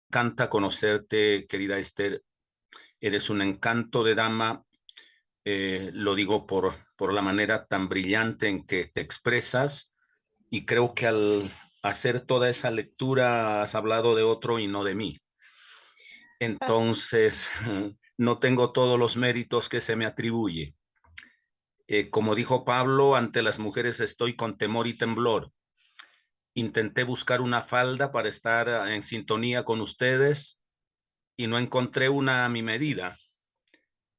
Encanta conocerte, querida Esther. Eres un encanto de dama. Lo digo por la manera tan brillante en que te expresas y creo que al hacer toda esa lectura has hablado de otro y no de mí. Entonces, no tengo todos los méritos que se me atribuye. Como dijo Pablo, ante las mujeres estoy con temor y temblor. Intenté buscar una falda para estar en sintonía con ustedes y no encontré una a mi medida.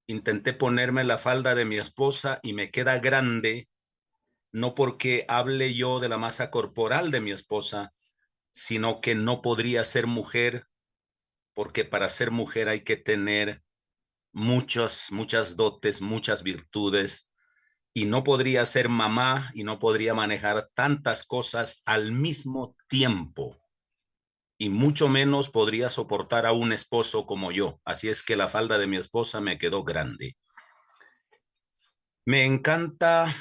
Intenté ponerme la falda de mi esposa y me queda grande, no porque hable yo de la masa corporal de mi esposa, sino que no podría ser mujer, porque para ser mujer hay que tener muchas dotes, muchas virtudes, y no podría ser mamá y no podría manejar tantas cosas al mismo tiempo, y mucho menos podría soportar a un esposo como yo. Así es que la falda de mi esposa me quedó grande. Me encanta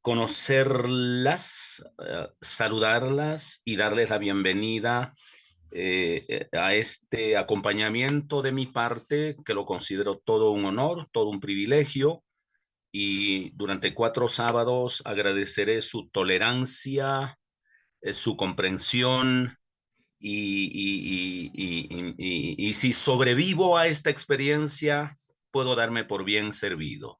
conocerlas, saludarlas y darles la bienvenida a este acompañamiento de mi parte, que lo considero todo un honor, todo un privilegio. Y durante 4 sábados agradeceré su tolerancia, su comprensión y si sobrevivo a esta experiencia, puedo darme por bien servido.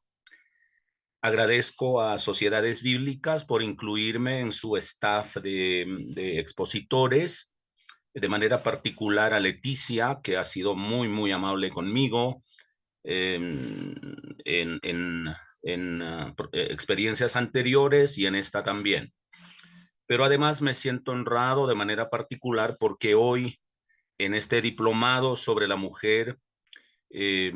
Agradezco a Sociedades Bíblicas por incluirme en su staff de expositores, de manera particular a Leticia, que ha sido muy amable conmigo en, en, en experiencias anteriores y en esta también. Pero además me siento honrado de manera particular porque hoy en este diplomado sobre la mujer, eh,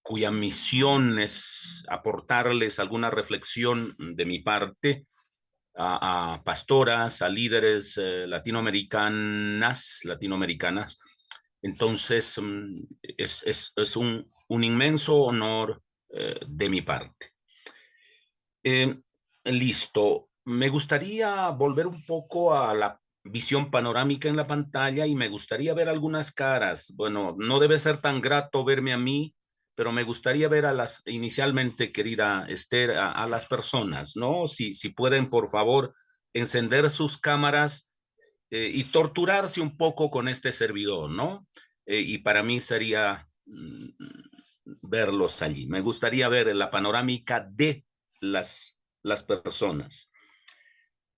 cuya misión es aportarles alguna reflexión de mi parte a pastoras, a líderes latinoamericanas. Entonces, es un inmenso honor de mi parte. Eh, Listo. Me gustaría volver un poco a la visión panorámica en la pantalla y me gustaría ver algunas caras. Bueno, no debe ser tan grato verme a mí, pero me gustaría ver inicialmente, querida Esther, a las personas, ¿no? Si pueden, por favor, encender sus cámaras y torturarse un poco con este servidor, ¿no? Y para mí sería verlos allí. Me gustaría ver la panorámica de las personas.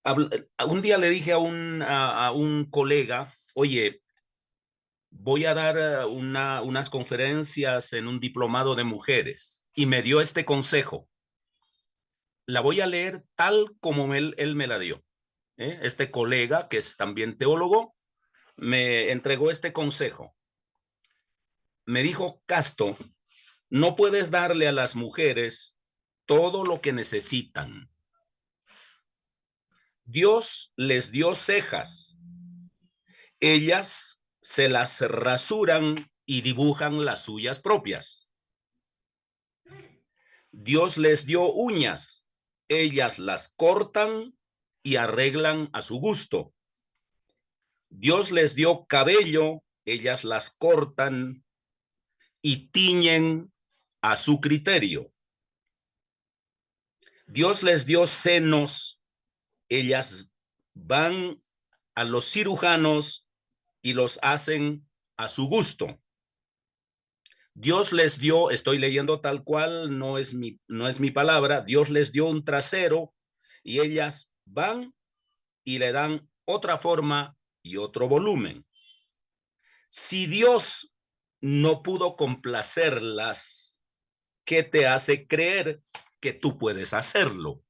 Un día le dije a un colega, oye, voy a dar unas conferencias en un diplomado de mujeres, y me dio este consejo. La voy a leer tal como él me la dio. Este colega, que es también teólogo, me entregó este consejo. Me dijo, Casto, no puedes darle a las mujeres todo lo que necesitan. Dios les dio cejas. Ellas se las rasuran y dibujan las suyas propias. Dios les dio uñas. Ellas las cortan y arreglan a su gusto. Dios les dio cabello. Ellas las cortan y tiñen a su criterio. Dios les dio senos. Ellas van a los cirujanos y los hacen a su gusto. Dios les dio, estoy leyendo tal cual, no es mi palabra, Dios les dio un trasero y ellas van y le dan otra forma y otro volumen. Si Dios no pudo complacerlas, ¿qué te hace creer que tú puedes hacerlo?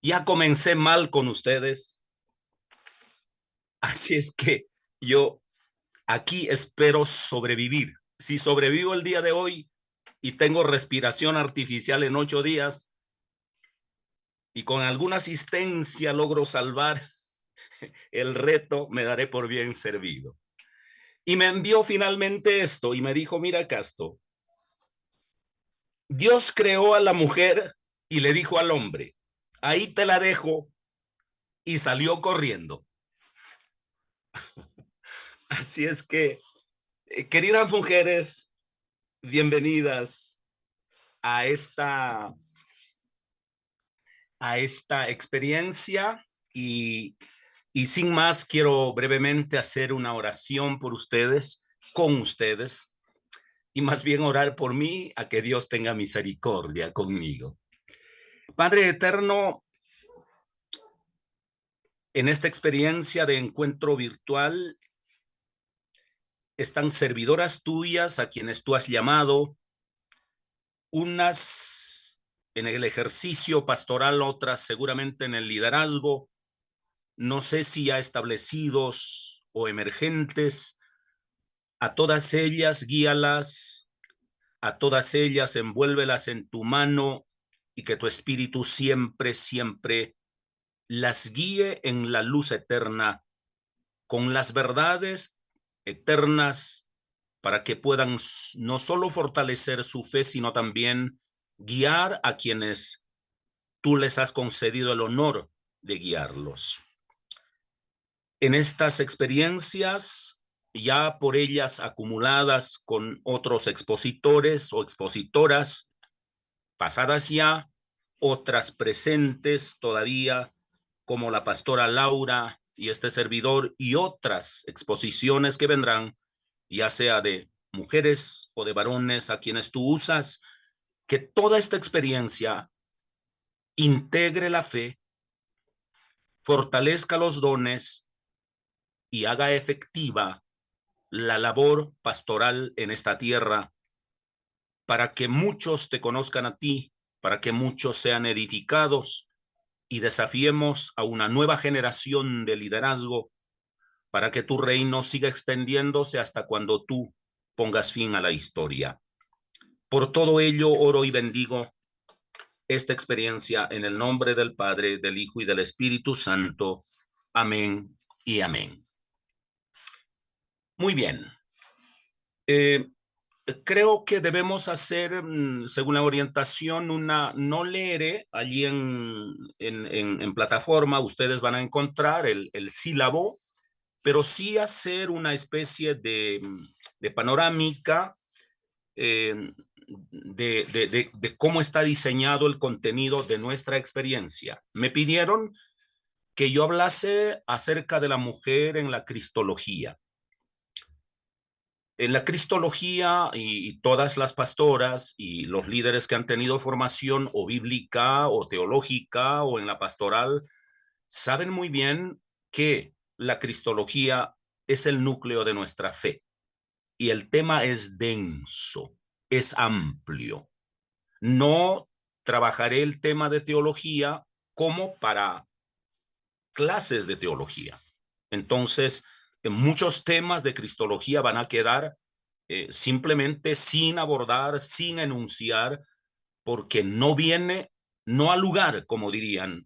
Ya comencé mal con ustedes, así es que yo aquí espero sobrevivir. Si sobrevivo el día de hoy y tengo respiración artificial en 8 días y con alguna asistencia logro salvar el reto, me daré por bien servido. Y me envió finalmente esto y me dijo, mira, Casto, Dios creó a la mujer y le dijo al hombre, ahí te la dejo, y salió corriendo. Así es que, queridas mujeres, bienvenidas a esta experiencia y sin más quiero brevemente hacer una oración por ustedes, con ustedes, y más bien orar por mí a que Dios tenga misericordia conmigo. Padre eterno, en esta experiencia de encuentro virtual están servidoras tuyas a quienes tú has llamado, unas en el ejercicio pastoral, otras seguramente en el liderazgo, no sé si ya establecidos o emergentes. A todas ellas guíalas, a todas ellas envuélvelas en tu mano y que tu espíritu siempre, siempre las guíe en la luz eterna, con las verdades eternas, para que puedan no solo fortalecer su fe, sino también guiar a quienes tú les has concedido el honor de guiarlos. En estas experiencias, ya por ellas acumuladas con otros expositores o expositoras, pasadas ya, otras presentes todavía, como la pastora Laura y este servidor, y otras exposiciones que vendrán, ya sea de mujeres o de varones a quienes tú usas, que toda esta experiencia integre la fe, fortalezca los dones y haga efectiva la labor pastoral en esta tierra, para que muchos te conozcan a ti, para que muchos sean edificados y desafiemos a una nueva generación de liderazgo, para que tu reino siga extendiéndose hasta cuando tú pongas fin a la historia. Por todo ello, oro y bendigo esta experiencia en el nombre del Padre, del Hijo y del Espíritu Santo. Amén y amén. Muy bien. Creo que debemos hacer, según la orientación, no leeré allí en plataforma, ustedes van a encontrar el sílabo, pero sí hacer una especie de panorámica de cómo está diseñado el contenido de nuestra experiencia. Me pidieron que yo hablase acerca de la mujer en la cristología. En la cristología y todas las pastoras y los líderes que han tenido formación o bíblica o teológica o en la pastoral saben muy bien que la cristología es el núcleo de nuestra fe y el tema es denso, es amplio. No trabajaré el tema de teología como para clases de teología. Entonces, muchos temas de cristología van a quedar simplemente sin abordar, sin enunciar, porque no al lugar, como dirían,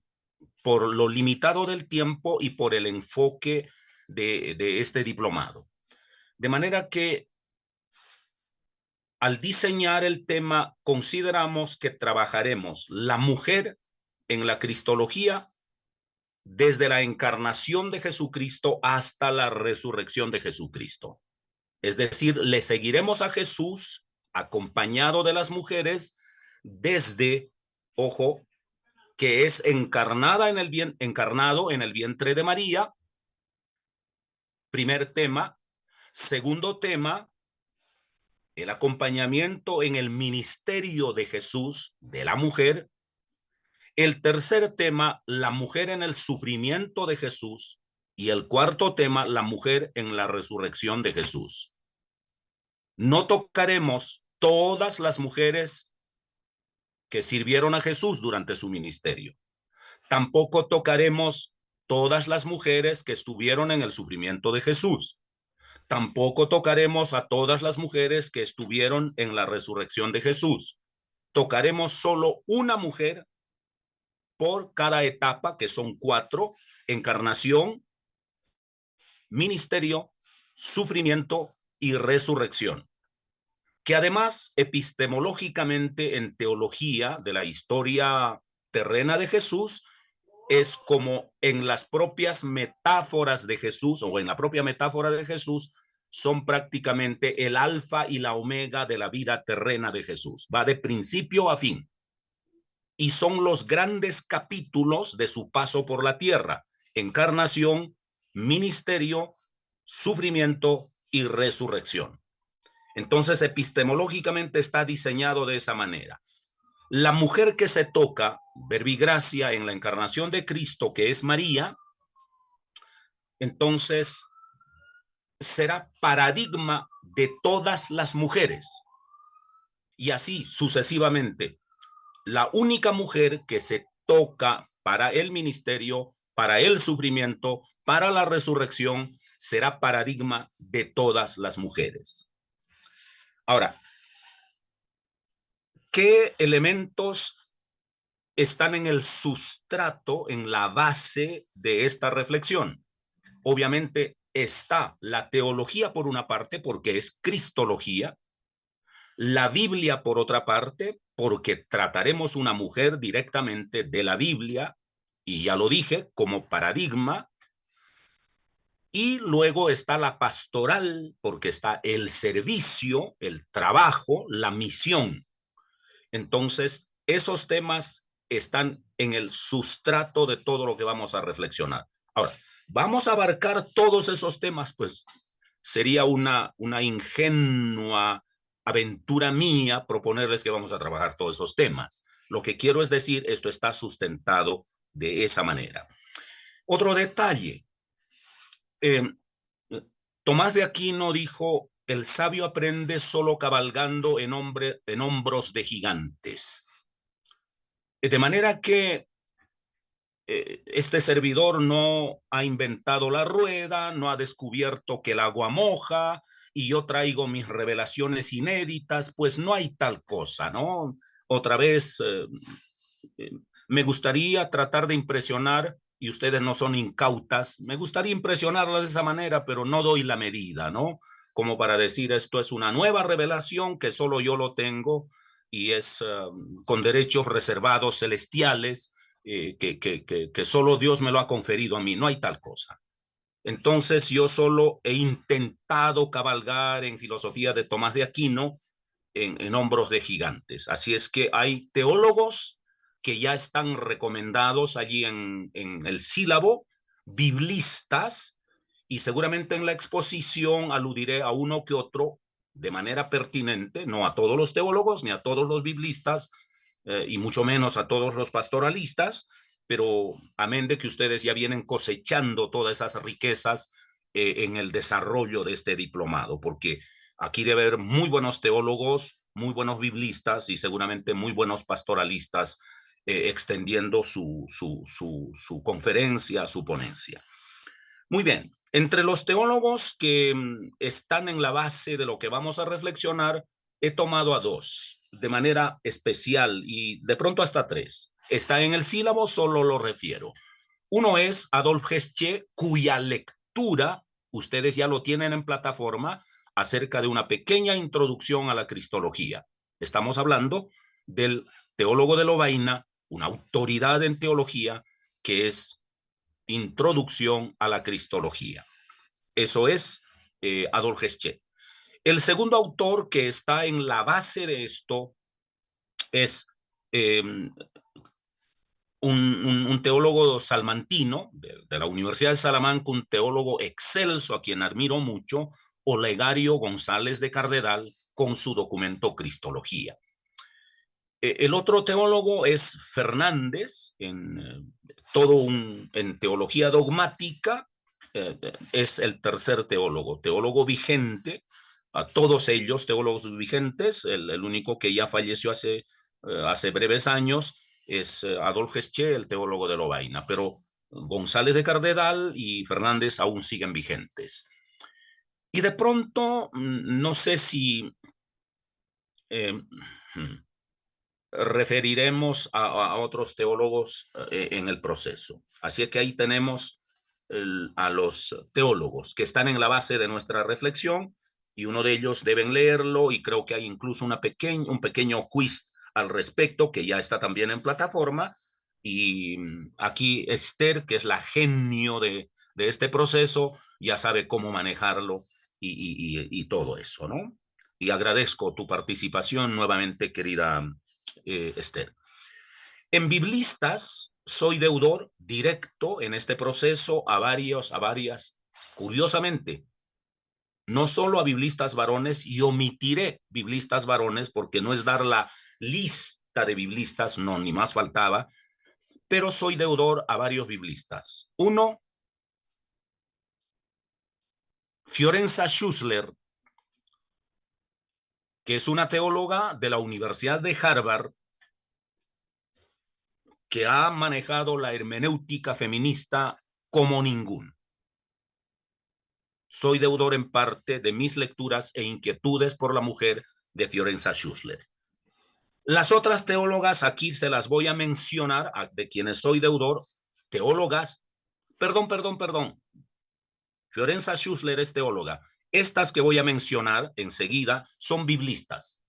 por lo limitado del tiempo y por el enfoque de este diplomado. De manera que al diseñar el tema, consideramos que trabajaremos la mujer en la cristología desde la encarnación de Jesucristo hasta la resurrección de Jesucristo. Es decir, le seguiremos a Jesús acompañado de las mujeres desde, ojo, que es encarnado en el vientre de María, primer tema. Segundo tema, el acompañamiento en el ministerio de Jesús de la mujer. El tercer tema, la mujer en el sufrimiento de Jesús. Y el cuarto tema, la mujer en la resurrección de Jesús. No tocaremos todas las mujeres que sirvieron a Jesús durante su ministerio. Tampoco tocaremos todas las mujeres que estuvieron en el sufrimiento de Jesús. Tampoco tocaremos a todas las mujeres que estuvieron en la resurrección de Jesús. Tocaremos solo una mujer por cada etapa, que son 4: encarnación, ministerio, sufrimiento y resurrección. Que además, epistemológicamente, en teología de la historia terrena de Jesús es como en las propias metáforas de Jesús, o en la propia metáfora de Jesús, son prácticamente el alfa y la omega de la vida terrena de Jesús. Va de principio a fin. Y son los grandes capítulos de su paso por la tierra: encarnación, ministerio, sufrimiento y resurrección. Entonces, epistemológicamente está diseñado de esa manera. La mujer que se toca, verbigracia, en la encarnación de Cristo, que es María, entonces será paradigma de todas las mujeres. Y así sucesivamente. La única mujer que se toca para el ministerio, para el sufrimiento, para la resurrección, será paradigma de todas las mujeres. Ahora, ¿qué elementos están en el sustrato, en la base de esta reflexión? Obviamente está la teología por una parte, porque es cristología; la Biblia por otra parte, porque trataremos una mujer directamente de la Biblia, y ya lo dije, como paradigma; y luego está la pastoral, porque está el servicio, el trabajo, la misión. Entonces, esos temas están en el sustrato de todo lo que vamos a reflexionar. Ahora, ¿vamos a abarcar todos esos temas? Pues sería una ingenua aventura mía proponerles que vamos a trabajar todos esos temas. Lo que quiero es decir, esto está sustentado de esa manera. Otro detalle. Tomás de Aquino dijo: el sabio aprende solo cabalgando en hombros de gigantes. De manera que este servidor no ha inventado la rueda, no ha descubierto que el agua moja y yo traigo mis revelaciones inéditas. Pues no hay tal cosa, ¿no? Otra vez, me gustaría tratar de impresionar, y ustedes no son incautas, me gustaría impresionarlas de esa manera, pero no doy la medida, ¿no? Como para decir, esto es una nueva revelación que solo yo lo tengo y es con derechos reservados celestiales, que solo Dios me lo ha conferido a mí. No hay tal cosa. Entonces yo solo he intentado cabalgar en filosofía de Tomás de Aquino en hombros de gigantes. Así es que hay teólogos que ya están recomendados allí en el sílabo, biblistas, y seguramente en la exposición aludiré a uno que otro de manera pertinente, no a todos los teólogos ni a todos los biblistas, y mucho menos a todos los pastoralistas, pero amén de que ustedes ya vienen cosechando todas esas riquezas en el desarrollo de este diplomado, porque aquí debe haber muy buenos teólogos, muy buenos biblistas y seguramente muy buenos pastoralistas extendiendo su conferencia, su ponencia. Muy bien, entre los teólogos que están en la base de lo que vamos a reflexionar, he tomado a dos de manera especial y de pronto hasta tres. Está en el sílabo, solo lo refiero. Uno es Adolf Heschel, cuya lectura ustedes ya lo tienen en plataforma, acerca de una pequeña introducción a la cristología. Estamos hablando del teólogo de Lovaina, una autoridad en teología, que es Introducción a la Cristología. Eso es Adolf Heschel. El segundo autor que está en la base de esto es un teólogo salmantino de la Universidad de Salamanca, un teólogo excelso a quien admiro mucho, Olegario González de Cardenal, con su documento Cristología. El otro teólogo es Fernández, en teología dogmática, es el tercer teólogo vigente, a todos ellos teólogos vigentes. El único que ya falleció hace breves años es Adolf Heschel, el teólogo de Lovaina, pero González de Cardenal y Fernández aún siguen vigentes. Y de pronto, no sé si referiremos a otros teólogos en el proceso. Así es que ahí tenemos a los teólogos que están en la base de nuestra reflexión, y uno de ellos deben leerlo, y creo que hay incluso un pequeño quiz al respecto que ya está también en plataforma, Y aquí Esther, que es la genio de este proceso, ya sabe cómo manejarlo y todo eso, ¿no? Y agradezco tu participación nuevamente, querida Esther. En Biblistas, soy deudor directo en este proceso a varias, curiosamente, no solo a biblistas varones, y omitiré biblistas varones porque no es dar la lista de biblistas, no, ni más faltaba, pero soy deudor a varios biblistas. Uno, Fiorenza Schussler, que es una teóloga de la Universidad de Harvard, que ha manejado la hermenéutica feminista como ningún. Soy deudor en parte de mis lecturas e inquietudes por la mujer de Fiorenza Schussler. Las otras teólogas aquí se las voy a mencionar, de quienes soy deudor, teólogas, perdón. Fiorenza Schussler es teóloga. Estas que voy a mencionar enseguida son biblistas.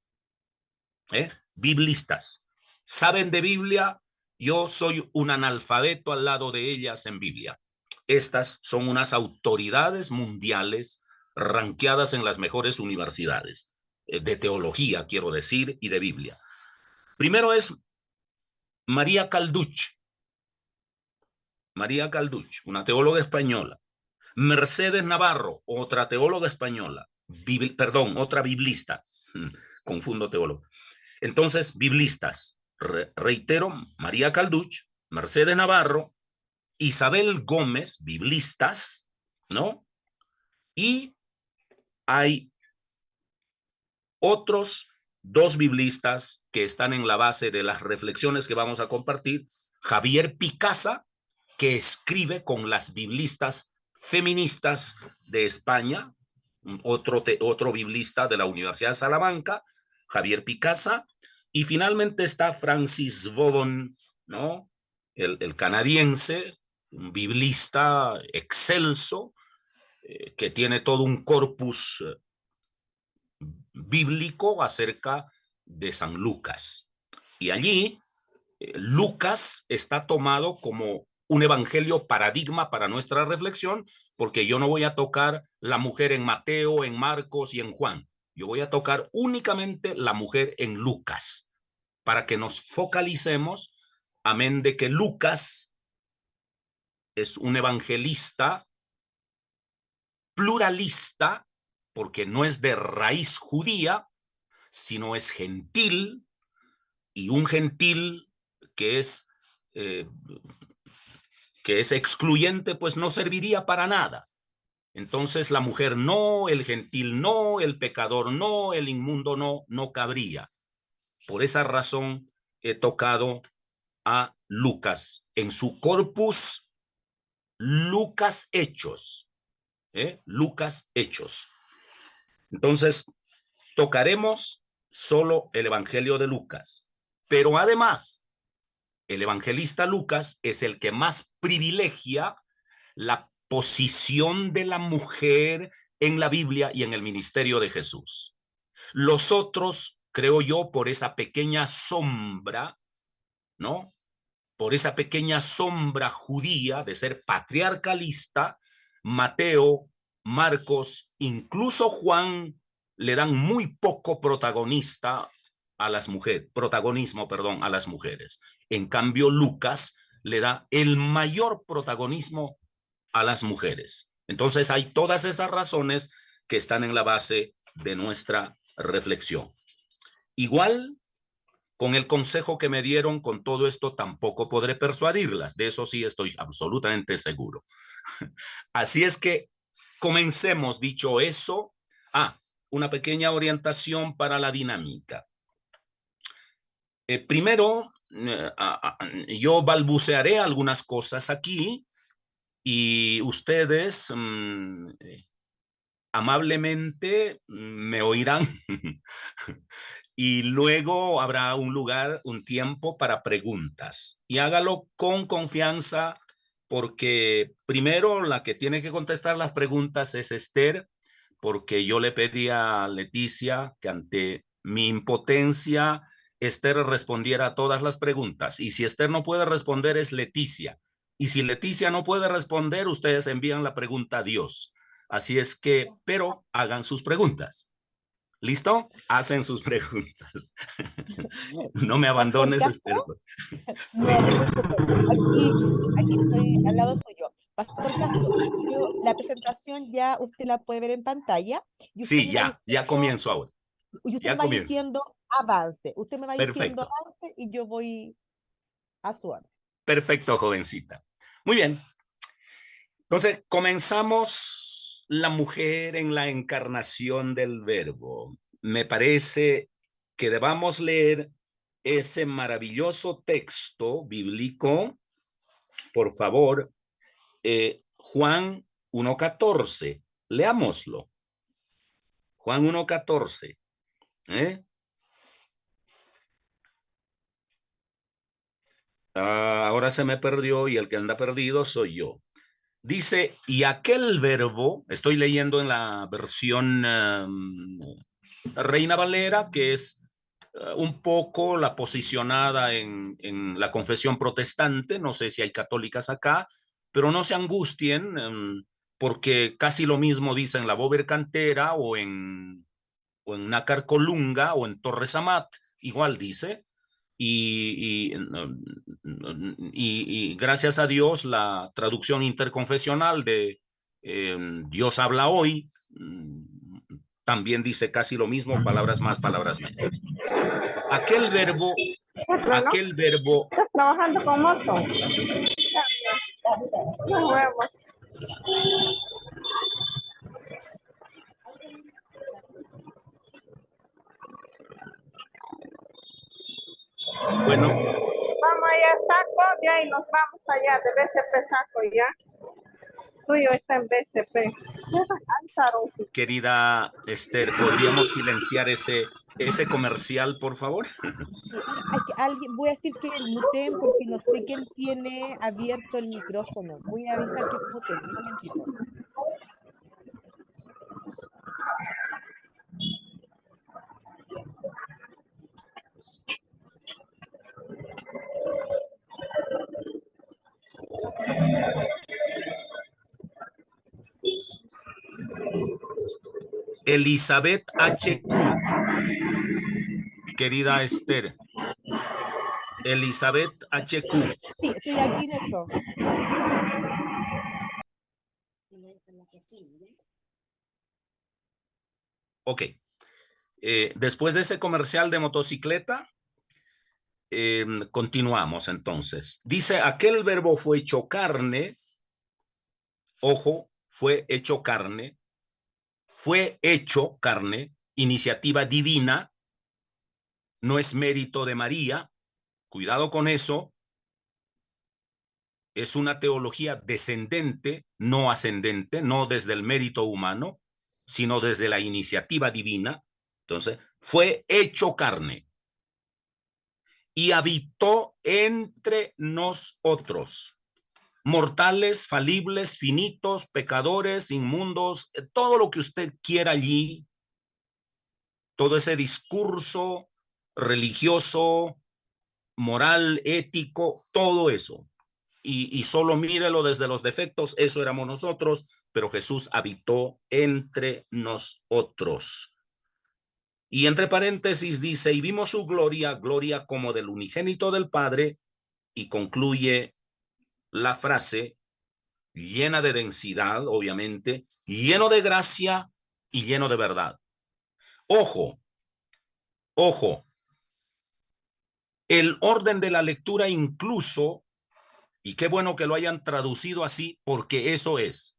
Biblistas. ¿Saben de Biblia? Yo soy un analfabeto al lado de ellas en Biblia. Estas son unas autoridades mundiales ranqueadas en las mejores universidades de teología, quiero decir, y de Biblia. Primero es María Calduch. María Calduch, una teóloga española. Mercedes Navarro, otra teóloga española. Otra biblista. Confundo teólogo. Entonces, biblistas. Reitero, María Calduch, Mercedes Navarro, Isabel Gómez, biblistas, ¿no? Y hay otros dos biblistas que están en la base de las reflexiones que vamos a compartir. Javier Picasa, que escribe con las biblistas feministas de España, otro biblista de la Universidad de Salamanca, Javier Picasa, y finalmente está Francis Bowden, ¿no? El canadiense, un biblista excelso, que tiene todo un corpus bíblico acerca de San Lucas. Y allí Lucas está tomado como un evangelio paradigma para nuestra reflexión, porque yo no voy a tocar la mujer en Mateo, en Marcos y en Juan. Yo voy a tocar únicamente la mujer en Lucas, para que nos focalicemos, amén de que Lucas es un evangelista pluralista, porque no es de raíz judía, sino es gentil, y un gentil que es eh, excluyente, pues no serviría para nada. Entonces la mujer no, el gentil no, el pecador no, el inmundo no, no cabría. Por esa razón he tocado a Lucas en su corpus Lucas Hechos. Lucas Hechos. Entonces tocaremos solo el Evangelio de Lucas, pero además el evangelista Lucas es el que más privilegia la posición de la mujer en la Biblia y en el ministerio de Jesús. Los otros, creo yo, por esa pequeña sombra, ¿no? Por esa pequeña sombra judía de ser patriarcalista, Mateo, Marcos, incluso Juan, le dan muy poco protagonismo a las mujeres. En cambio, Lucas le da el mayor protagonismo a las mujeres. Entonces hay todas esas razones que están en la base de nuestra reflexión. Igual, con el consejo que me dieron, con todo esto tampoco podré persuadirlas. De eso sí estoy absolutamente seguro. Así es que comencemos, dicho eso. Una pequeña orientación para la dinámica. Primero, yo balbucearé algunas cosas aquí y ustedes amablemente me oirán y luego habrá un tiempo para preguntas. Y hágalo con confianza porque primero la que tiene que contestar las preguntas es Esther, porque yo le pedí a Leticia que ante mi impotencia Esther respondiera a todas las preguntas. Y si Esther no puede responder, es Leticia. Y si Leticia no puede responder, ustedes envían la pregunta a Dios. Así es que, pero hagan sus preguntas. ¿Listo? Hacen sus preguntas. No me Pastor abandones, Esther. Castro, Sí. no se preocupe. Aquí estoy al lado suyo. Pastor Castro, la presentación ya usted la puede ver en pantalla y usted Sí, me va ya diciendo, comienzo ahora. y usted me Ya va comienzo. diciendo avance. Usted me va diciendo Perfecto. avance y yo voy a su orden. Perfecto, jovencita. Muy bien. Entonces, comenzamos la mujer en la encarnación del verbo. Me parece que debamos leer ese maravilloso texto bíblico, por favor, Juan 1:14. Leámoslo. Juan 1:14. Ahora se me perdió y el que anda perdido soy yo. Dice, y aquel verbo, estoy leyendo en la versión Reina Valera, que es un poco la posicionada en la confesión protestante, no sé si hay católicas acá, pero no se angustien, porque casi lo mismo dice en la Bober Cantera o en Nácar Colunga o en Torres Amat, igual dice, y gracias a Dios la traducción interconfesional de Dios habla hoy también dice casi lo mismo, palabras más, palabras menos. Aquel verbo, aquel verbo. ¿Estás trabajando con moto? Nos vemos. Bueno. Vamos allá, Saco, de ahí nos vamos allá, de BCP Saco, ya. Tuyo está en BCP. Querida Esther, ¿podríamos silenciar ese comercial, por favor? Es que alguien, voy a decir que muten porque no sé quién tiene abierto el micrófono. Voy a avisar que muten. Un momentito. Elizabeth HQ. Querida Esther. Elizabeth HQ. Sí, estoy aquí en eso. Ok. Después de ese comercial de motocicleta, continuamos entonces. Dice, aquel verbo fue hecho carne. Ojo, fue hecho carne. Fue hecho carne. Iniciativa divina. No es mérito de María. Cuidado con eso. Es una teología descendente, no ascendente, no desde el mérito humano, sino desde la iniciativa divina. Entonces, fue hecho carne y habitó entre nosotros, mortales, falibles, finitos, pecadores, inmundos, todo lo que usted quiera allí, todo ese discurso religioso, moral, ético, todo eso. Y solo mírelo desde los defectos, eso éramos nosotros, pero Jesús habitó entre nosotros. Y entre paréntesis dice, y vimos su gloria, gloria como del unigénito del Padre, y concluye la frase, llena de densidad, obviamente, lleno de gracia y lleno de verdad. Ojo, ojo, el orden de la lectura incluso, y qué bueno que lo hayan traducido así, porque eso es.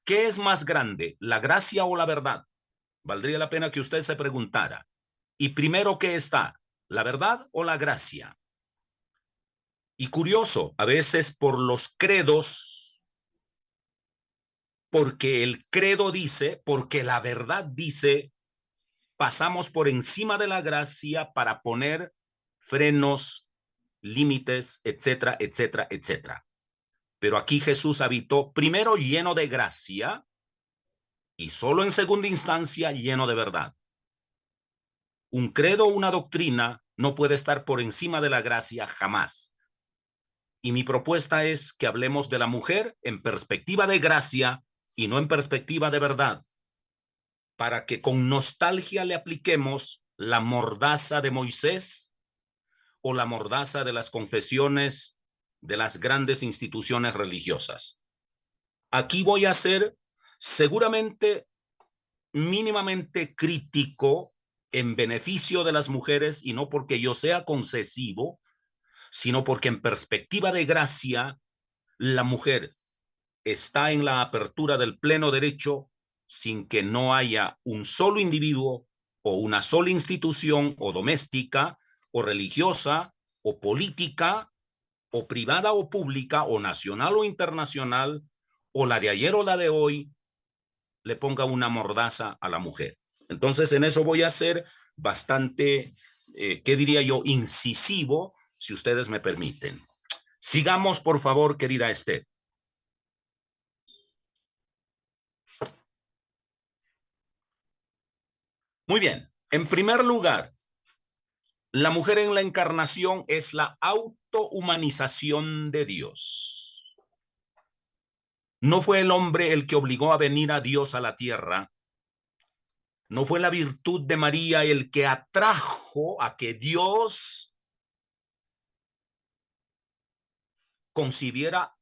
¿Qué es más grande, la gracia o la verdad? Valdría la pena que usted se preguntara. Y primero, ¿qué está? ¿La verdad o la gracia? Y curioso, a veces por los credos, porque el credo dice, porque la verdad dice, pasamos por encima de la gracia para poner frenos, límites, etcétera, etcétera, etcétera. Pero aquí Jesús habitó primero lleno de gracia y solo en segunda instancia lleno de verdad. Un credo o una doctrina no puede estar por encima de la gracia jamás. Y mi propuesta es que hablemos de la mujer en perspectiva de gracia y no en perspectiva de verdad, para que con nostalgia le apliquemos la mordaza de Moisés o la mordaza de las confesiones de las grandes instituciones religiosas. Aquí voy a ser seguramente mínimamente crítico en beneficio de las mujeres, y no porque yo sea concesivo, sino porque en perspectiva de gracia, la mujer está en la apertura del pleno derecho sin que no haya un solo individuo o una sola institución o doméstica o religiosa o política o privada o pública o nacional o internacional o la de ayer o la de hoy le ponga una mordaza a la mujer. Entonces en eso voy a ser bastante, ¿qué diría yo? Incisivo, si ustedes me permiten. Sigamos, por favor, querida Esther. Muy bien. En primer lugar, la mujer en la encarnación es la autohumanización de Dios. No fue el hombre el que obligó a venir a Dios a la tierra. No fue la virtud de María el que atrajo a que Dios concibiera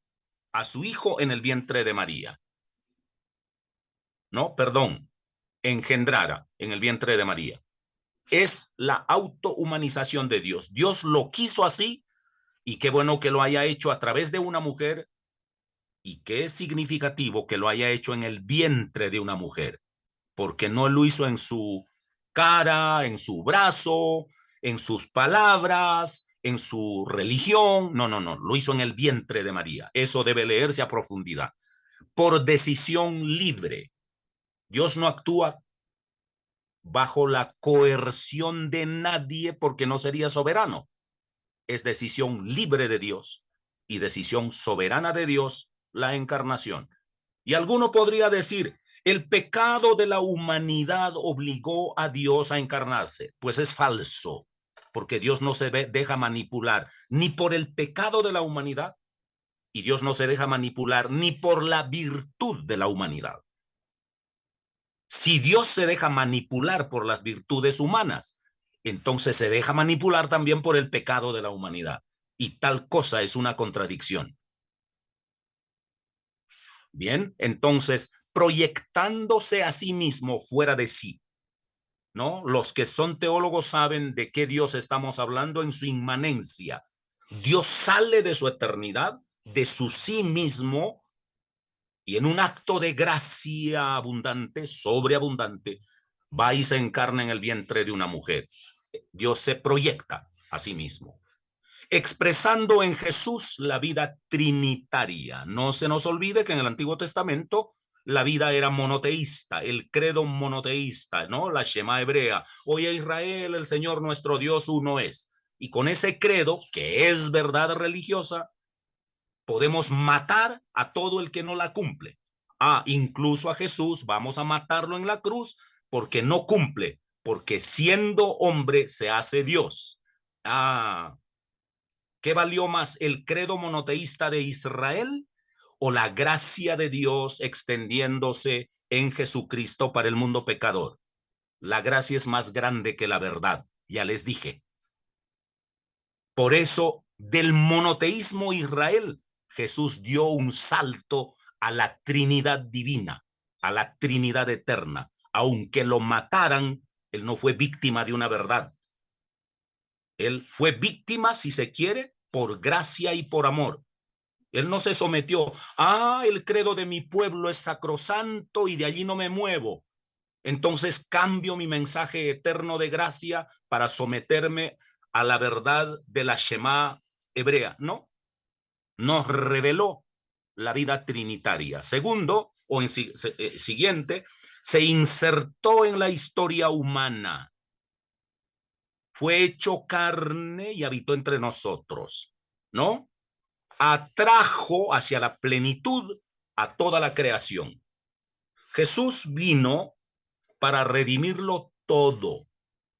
a su hijo en el vientre de María. No, perdón, engendrara en el vientre de María. Es la autohumanización de Dios. Dios lo quiso así, y qué bueno que lo haya hecho a través de una mujer, y qué es significativo que lo haya hecho en el vientre de una mujer, porque no lo hizo en su cara, en su brazo, en sus palabras, en su religión. No, no, no, lo hizo en el vientre de María. Eso debe leerse a profundidad. Por decisión libre. Dios no actúa bajo la coerción de nadie porque no sería soberano. Es decisión libre de Dios y decisión soberana de Dios la encarnación. Y alguno podría decir, el pecado de la humanidad obligó a Dios a encarnarse. Pues es falso, porque Dios no se deja manipular ni por el pecado de la humanidad, y Dios no se deja manipular ni por la virtud de la humanidad. Si Dios se deja manipular por las virtudes humanas, entonces se deja manipular también por el pecado de la humanidad. Y tal cosa es una contradicción. Bien, entonces, proyectándose a sí mismo fuera de sí, ¿no? Los que son teólogos saben de qué Dios estamos hablando en su inmanencia. Dios sale de su eternidad, de su sí mismo, y en un acto de gracia abundante, sobreabundante, va y se encarna en el vientre de una mujer. Dios se proyecta a sí mismo, expresando en Jesús la vida trinitaria. No se nos olvide que en el Antiguo Testamento la vida era monoteísta, el credo monoteísta, ¿no? La Shema hebrea. Oye Israel, el Señor nuestro Dios uno es. Y con ese credo, que es verdad religiosa, podemos matar a todo el que no la cumple. Incluso a Jesús vamos a matarlo en la cruz porque no cumple, porque siendo hombre se hace Dios. ¿Qué valió más, el credo monoteísta de Israel o la gracia de Dios extendiéndose en Jesucristo para el mundo pecador? La gracia es más grande que la verdad, ya les dije. Por eso, del monoteísmo Israel, Jesús dio un salto a la Trinidad divina, a la Trinidad eterna. Aunque lo mataran, él no fue víctima de una verdad. Él fue víctima, si se quiere, por gracia y por amor. Él no se sometió. El credo de mi pueblo es sacrosanto y de allí no me muevo. Entonces cambio mi mensaje eterno de gracia para someterme a la verdad de la Shema hebrea. No, nos reveló la vida trinitaria. Segundo, o en siguiente, se insertó en la historia humana. Fue hecho carne y habitó entre nosotros, ¿no? Atrajo hacia la plenitud a toda la creación. Jesús vino para redimirlo todo.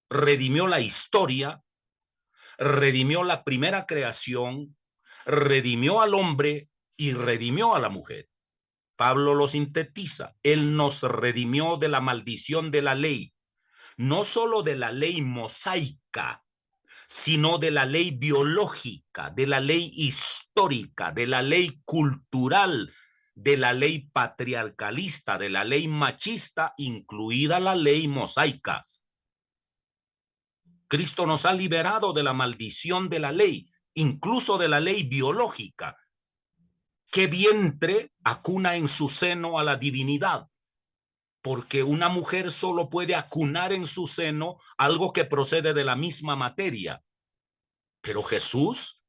Redimió la historia, redimió la primera creación, redimió al hombre y redimió a la mujer. Pablo lo sintetiza. Él nos redimió de la maldición de la ley, no solo de la ley mosaica, sino de la ley biológica, de la ley histórica, de la ley cultural, de la ley patriarcalista, de la ley machista, incluida la ley mosaica. Cristo nos ha liberado de la maldición de la ley, incluso de la ley biológica. ¿Qué vientre acuna en su seno a la divinidad? Porque una mujer solo puede acunar en su seno algo que procede de la misma materia. Pero Jesús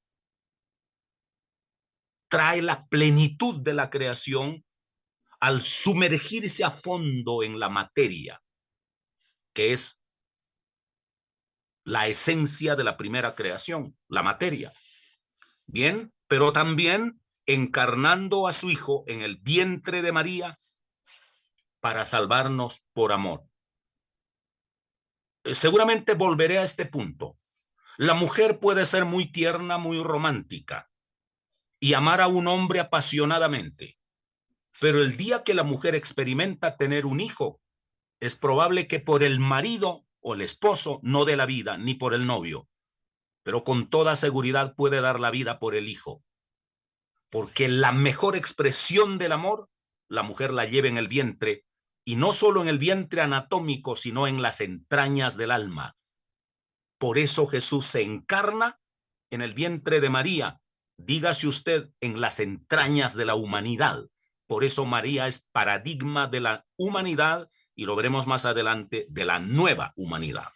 trae la plenitud de la creación al sumergirse a fondo en la materia, que es la esencia de la primera creación, la materia. Bien, pero también encarnando a su Hijo en el vientre de María para salvarnos por amor. Seguramente volveré a este punto. La mujer puede ser muy tierna, muy romántica y amar a un hombre apasionadamente, pero el día que la mujer experimenta tener un hijo, es probable que por el marido o el esposo no dé la vida, ni por el novio, pero con toda seguridad puede dar la vida por el hijo, porque la mejor expresión del amor, la mujer la lleva en el vientre, y no solo en el vientre anatómico, sino en las entrañas del alma. Por eso Jesús se encarna en el vientre de María, dígase usted, en las entrañas de la humanidad. Por eso María es paradigma de la humanidad, y lo veremos más adelante, de la nueva humanidad,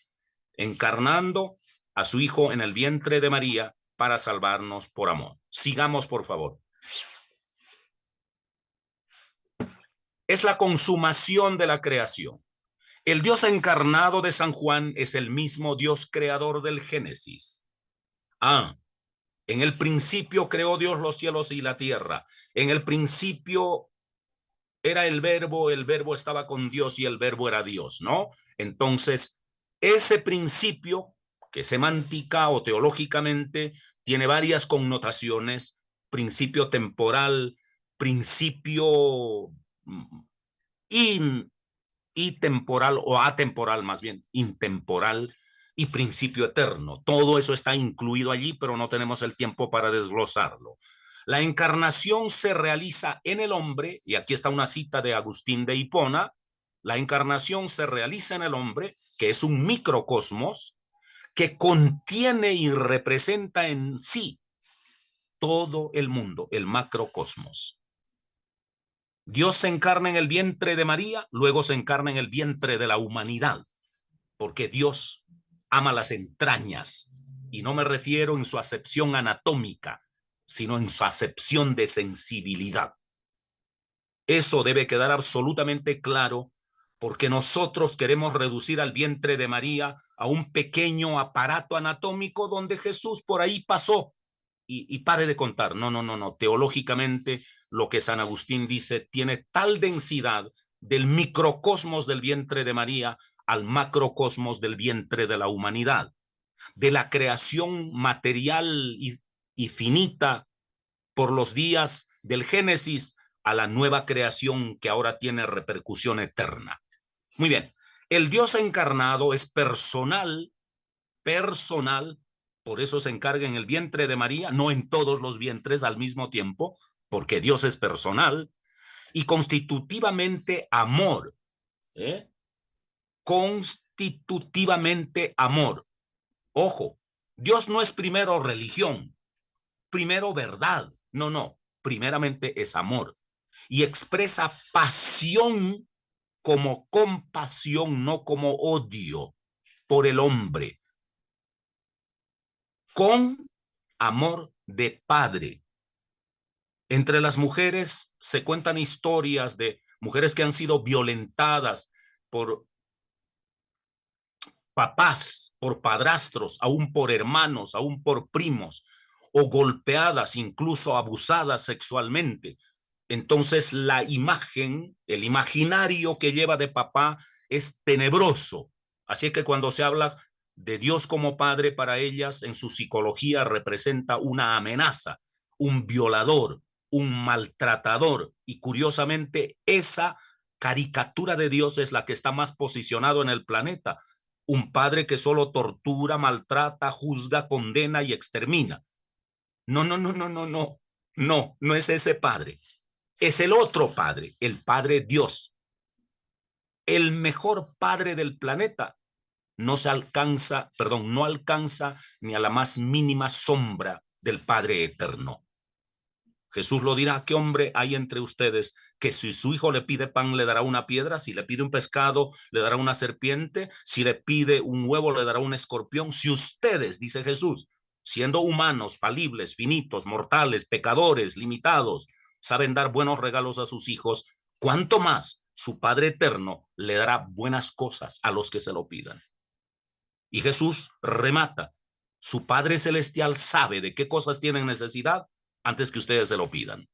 encarnando a su Hijo en el vientre de María para salvarnos por amor. Sigamos, por favor. Es la consumación de la creación. El Dios encarnado de San Juan es el mismo Dios creador del Génesis. En el principio creó Dios los cielos y la tierra. En el principio era el verbo estaba con Dios y el verbo era Dios, ¿no? Entonces, ese principio, que semántica o teológicamente tiene varias connotaciones: principio temporal, principio temporal o atemporal, más bien, intemporal, y principio eterno. Todo eso está incluido allí, pero no tenemos el tiempo para desglosarlo. La encarnación se realiza en el hombre, y aquí está una cita de Agustín de Hipona. La encarnación se realiza en el hombre, que es un microcosmos, que contiene y representa en sí todo el mundo, el macrocosmos. Dios se encarna en el vientre de María, luego se encarna en el vientre de la humanidad, porque Dios ama las entrañas, y no me refiero en su acepción anatómica, sino en su acepción de sensibilidad. Eso debe quedar absolutamente claro, porque nosotros queremos reducir al vientre de María a un pequeño aparato anatómico donde Jesús por ahí pasó y pare de contar. No. Teológicamente, lo que San Agustín dice tiene tal densidad del microcosmos del vientre de María al macrocosmos del vientre de la humanidad, de la creación material y finita por los días del Génesis a la nueva creación que ahora tiene repercusión eterna. Muy bien, el Dios encarnado es personal, por eso se encarga en el vientre de María, no en todos los vientres al mismo tiempo, porque Dios es personal, y constitutivamente amor, constitutivamente amor. Ojo, Dios no es primero religión, primero verdad, no, primeramente es amor, y expresa pasión como compasión, no como odio por el hombre, con amor de padre. Entre las mujeres se cuentan historias de mujeres que han sido violentadas por papás, por padrastros, aún por hermanos, aún por primos, o golpeadas, incluso abusadas sexualmente. Entonces la imagen, el imaginario que lleva de papá es tenebroso. Así que cuando se habla de Dios como padre para ellas en su psicología representa una amenaza, un violador, un maltratador. Y curiosamente, esa caricatura de Dios es la que está más posicionado en el planeta. Un padre que solo tortura, maltrata, juzga, condena y extermina. No, no, no, no, no, no. No, no es ese padre. Es el otro padre, el Padre Dios. El mejor padre del planeta no alcanza ni a la más mínima sombra del Padre eterno. Jesús lo dirá: ¿qué hombre hay entre ustedes que si su hijo le pide pan le dará una piedra? Si le pide un pescado le dará una serpiente, si le pide un huevo le dará un escorpión. Si ustedes, dice Jesús, siendo humanos, falibles, finitos, mortales, pecadores, limitados, saben dar buenos regalos a sus hijos, ¿cuánto más su Padre eterno le dará buenas cosas a los que se lo pidan? Y Jesús remata: su Padre Celestial sabe de qué cosas tienen necesidad antes que ustedes se lo pidan.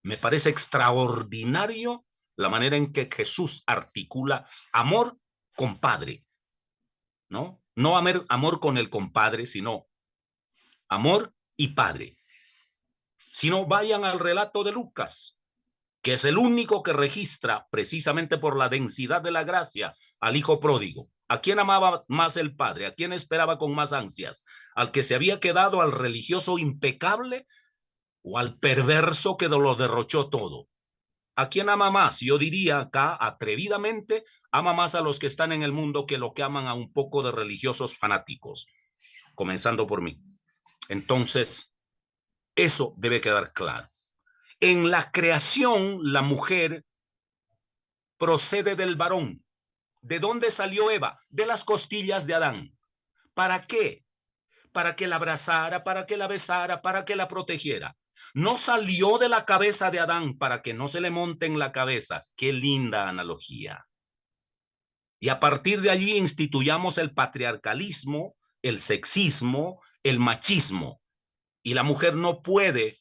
Me parece extraordinario la manera en que Jesús articula amor con Padre, ¿no? No amor con el compadre, sino amor y Padre. Si no, vayan al relato de Lucas, que es el único que registra, precisamente por la densidad de la gracia, al hijo pródigo. ¿A quién amaba más el padre? ¿A quién esperaba con más ansias? ¿Al que se había quedado, al religioso impecable, o al perverso que lo derrochó todo? ¿A quién ama más? Yo diría acá, atrevidamente, ama más a los que están en el mundo que lo que aman a un poco de religiosos fanáticos, comenzando por mí. Entonces, eso debe quedar claro. En la creación, la mujer procede del varón. ¿De dónde salió Eva? De las costillas de Adán. ¿Para qué? Para que la abrazara, para que la besara, para que la protegiera. No salió de la cabeza de Adán para que no se le monte en la cabeza. Qué linda analogía. Y a partir de allí instituyamos el patriarcalismo, el sexismo, el machismo. Y la mujer no puede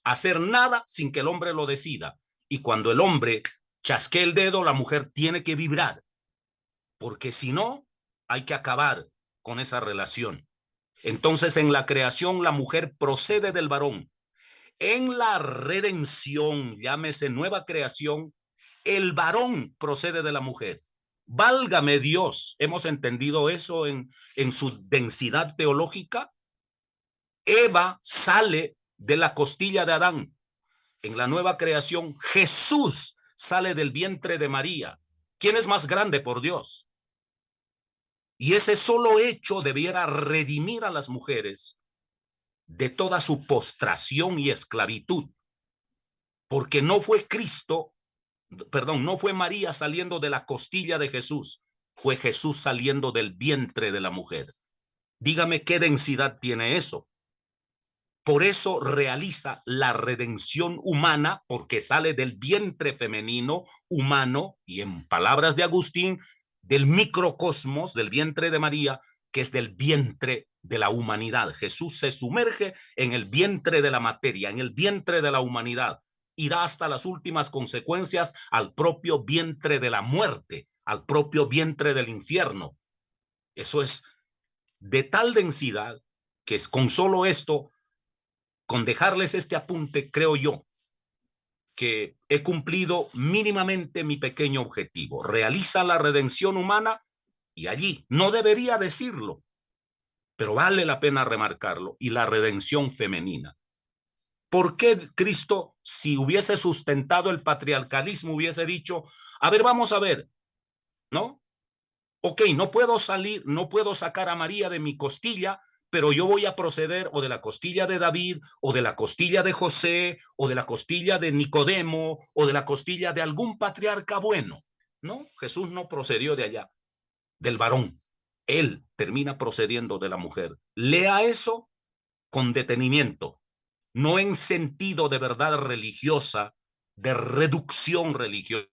hacer nada sin que el hombre lo decida. Y cuando el hombre chasque el dedo, la mujer tiene que vibrar, porque si no, hay que acabar con esa relación. Entonces, en la creación, la mujer procede del varón. En la redención, llámese nueva creación, el varón procede de la mujer. Válgame Dios, hemos entendido eso en su densidad teológica. Eva sale de la costilla de Adán. En la nueva creación, Jesús sale del vientre de María. ¿Quién es más grande por Dios? Y ese solo hecho debiera redimir a las mujeres de toda su postración y esclavitud, porque no fue no fue María saliendo de la costilla de Jesús, fue Jesús saliendo del vientre de la mujer. Dígame qué densidad tiene eso. Por eso realiza la redención humana, porque sale del vientre femenino humano, y en palabras de Agustín, del microcosmos, del vientre de María, que es del vientre de la humanidad. Jesús se sumerge en el vientre de la materia, en el vientre de la humanidad, y da hasta las últimas consecuencias al propio vientre de la muerte, al propio vientre del infierno. Eso es de tal densidad que es con solo esto, con dejarles este apunte, creo yo que he cumplido mínimamente mi pequeño objetivo. Realiza la redención humana y allí, no debería decirlo, pero vale la pena remarcarlo, y la redención femenina. ¿Por qué Cristo, si hubiese sustentado el patriarcalismo, hubiese dicho: a ver, vamos a ver, ¿no? Ok, no puedo sacar a María de mi costilla, pero yo voy a proceder o de la costilla de David, o de la costilla de José, o de la costilla de Nicodemo, o de la costilla de algún patriarca bueno. No, Jesús no procedió de allá, del varón. Él termina procediendo de la mujer. Lea eso con detenimiento, no en sentido de verdad religiosa, de reducción religiosa,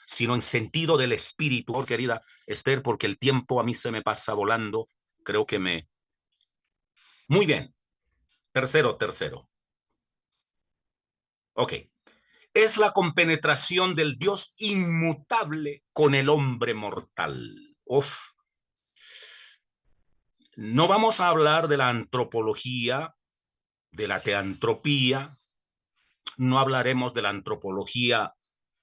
sino en sentido del espíritu. Oh, querida Esther, porque el tiempo a mí se me pasa volando. Creo que Muy bien. Tercero. Ok. es la compenetración del Dios inmutable con el hombre mortal. Uf. No vamos a hablar de la antropología, de la teantropía, no hablaremos de la antropología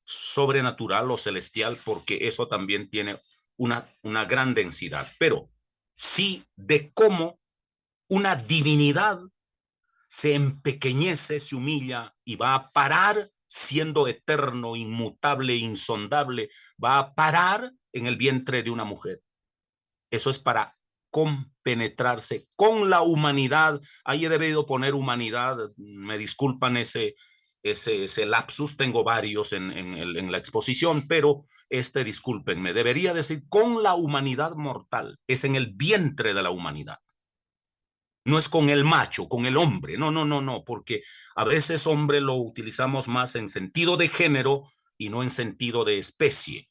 sobrenatural o celestial, porque eso también tiene una gran densidad, pero sí de cómo una divinidad se empequeñece, se humilla y va a parar, siendo eterno, inmutable, insondable, va a parar en el vientre de una mujer. Eso es para compenetrarse con la humanidad. Ahí he debido poner humanidad, me disculpan ese lapsus, tengo varios en la exposición, pero discúlpenme, debería decir con la humanidad mortal, es en el vientre de la humanidad. No es con el macho, con el hombre, no, porque a veces hombre lo utilizamos más en sentido de género y no en sentido de especie,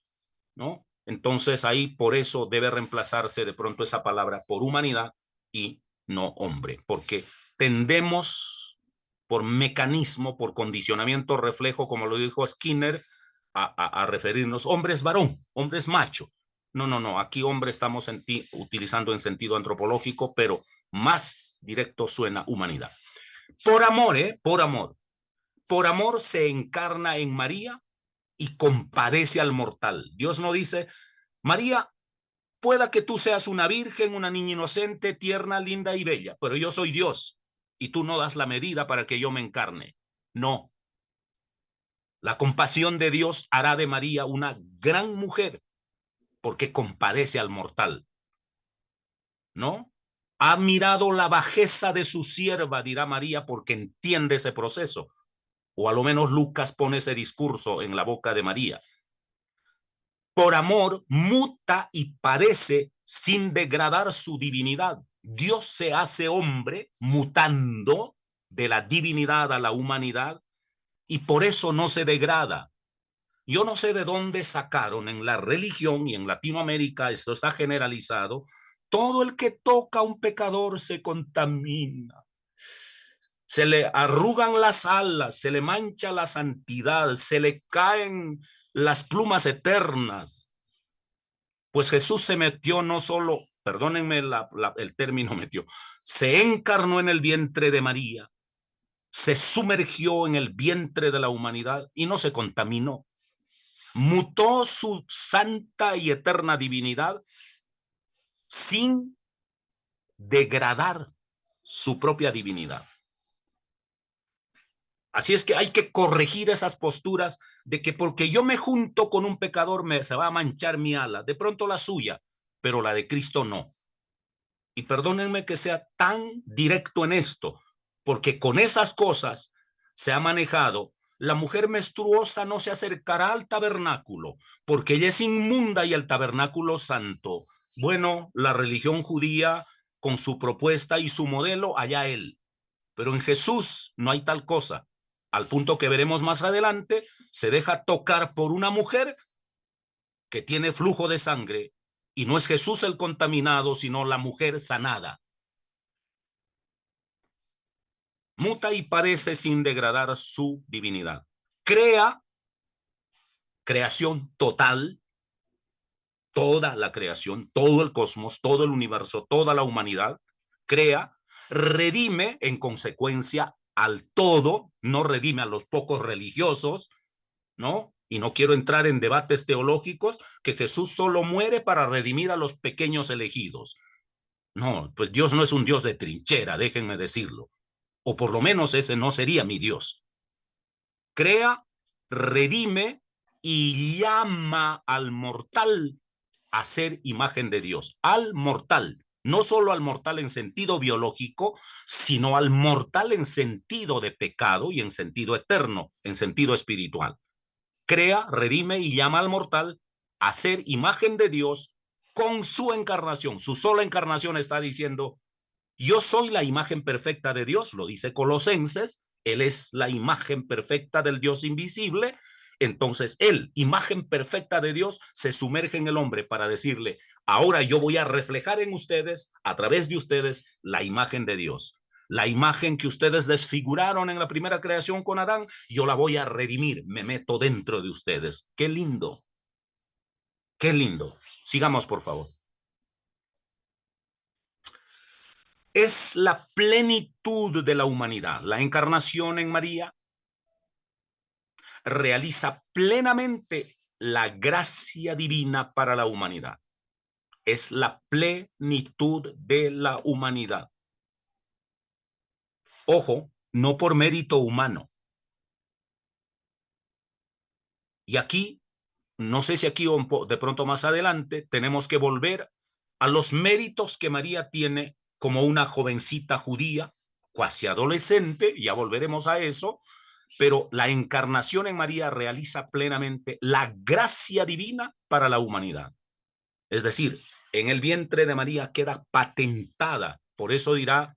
¿no? Entonces ahí por eso debe reemplazarse de pronto esa palabra por humanidad y no hombre, porque tendemos por mecanismo, por condicionamiento reflejo, como lo dijo Skinner, a referirnos hombres varón, hombres macho. No, aquí hombre estamos utilizando en sentido antropológico, pero más directo suena humanidad. Por amor, por amor se encarna en María y compadece al mortal. Dios no dice, María, pueda que tú seas una virgen, una niña inocente, tierna, linda y bella, pero yo soy Dios y tú no das la medida para que yo me encarne. No. La compasión de Dios hará de María una gran mujer porque compadece al mortal, ¿no? Ha mirado la bajeza de su sierva, dirá María, porque entiende ese proceso. O a lo menos Lucas pone ese discurso en la boca de María. Por amor muta y padece sin degradar su divinidad. Dios se hace hombre mutando de la divinidad a la humanidad y por eso no se degrada. Yo no sé de dónde sacaron en la religión y en Latinoamérica, esto está generalizado, todo el que toca a un pecador se contamina. Se le arrugan las alas, se le mancha la santidad, se le caen las plumas eternas. Pues Jesús se metió no solo, perdónenme el término metió, se encarnó en el vientre de María, se sumergió en el vientre de la humanidad y no se contaminó. Mutó su santa y eterna divinidad sin degradar su propia divinidad. Así es que hay que corregir esas posturas de que porque yo me junto con un pecador se va a manchar mi ala, de pronto la suya, pero la de Cristo no. Y perdónenme que sea tan directo en esto, porque con esas cosas se ha manejado. La mujer menstruosa no se acercará al tabernáculo, porque ella es inmunda y el tabernáculo santo. Bueno, la religión judía con su propuesta y su modelo, allá él. Pero en Jesús no hay tal cosa. Al punto que veremos más adelante, se deja tocar por una mujer que tiene flujo de sangre y no es Jesús el contaminado, sino la mujer sanada. Muta y parece sin degradar su divinidad. Crea, creación total, toda la creación, todo el cosmos, todo el universo, toda la humanidad, crea, redime en consecuencia al todo, no redime a los pocos religiosos, ¿no? Y no quiero entrar en debates teológicos, que Jesús solo muere para redimir a los pequeños elegidos. No, pues Dios no es un Dios de trinchera, déjenme decirlo. O por lo menos ese no sería mi Dios. Crea, redime y llama al mortal a ser imagen de Dios. Al mortal. No solo al mortal en sentido biológico, sino al mortal en sentido de pecado y en sentido eterno, en sentido espiritual. Crea, redime y llama al mortal a ser imagen de Dios con su encarnación. Su sola encarnación está diciendo, yo soy la imagen perfecta de Dios, lo dice Colosenses, él es la imagen perfecta del Dios invisible. Entonces él, imagen perfecta de Dios, se sumerge en el hombre para decirle, ahora yo voy a reflejar en ustedes, a través de ustedes, la imagen de Dios. La imagen que ustedes desfiguraron en la primera creación con Adán, yo la voy a redimir. Me meto dentro de ustedes. Qué lindo. Qué lindo. Sigamos, por favor. Es la plenitud de la humanidad. La encarnación en María realiza plenamente la gracia divina para la humanidad. Es la plenitud de la humanidad. Ojo, no por mérito humano. Y aquí, no sé si aquí o de pronto más adelante, tenemos que volver a los méritos que María tiene como una jovencita judía, cuasi adolescente, ya volveremos a eso, pero la encarnación en María realiza plenamente la gracia divina para la humanidad. Es decir, en el vientre de María queda patentada, por eso dirá,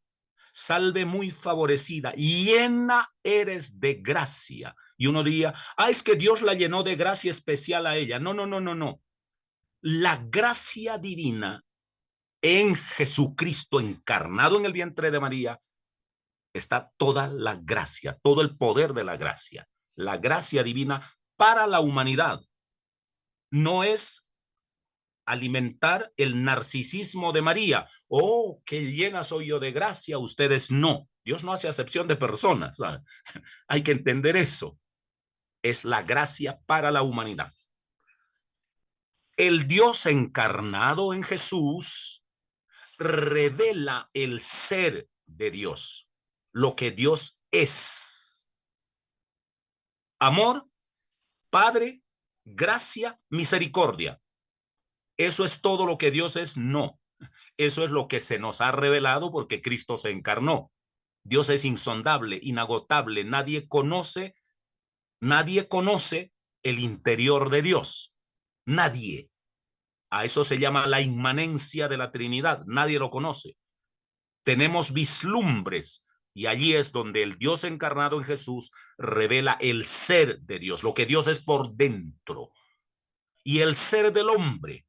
salve muy favorecida, llena eres de gracia. Y uno diría, es que Dios la llenó de gracia especial a ella. No, no, no, no, no. La gracia divina en Jesucristo encarnado en el vientre de María está toda la gracia, todo el poder de la gracia divina para la humanidad. No es alimentar el narcisismo de María. Oh, qué llena soy yo de gracia, ustedes no. Dios no hace acepción de personas. Hay que entender eso. Es la gracia para la humanidad. El Dios encarnado en Jesús revela el ser de Dios, lo que Dios es. Amor, Padre, gracia, misericordia. ¿Eso es todo lo que Dios es? No. Eso es lo que se nos ha revelado porque Cristo se encarnó. Dios es insondable, inagotable. Nadie conoce el interior de Dios. Nadie. A eso se llama la inmanencia de la Trinidad. Nadie lo conoce. Tenemos vislumbres y allí es donde el Dios encarnado en Jesús revela el ser de Dios, lo que Dios es por dentro. Y el ser del hombre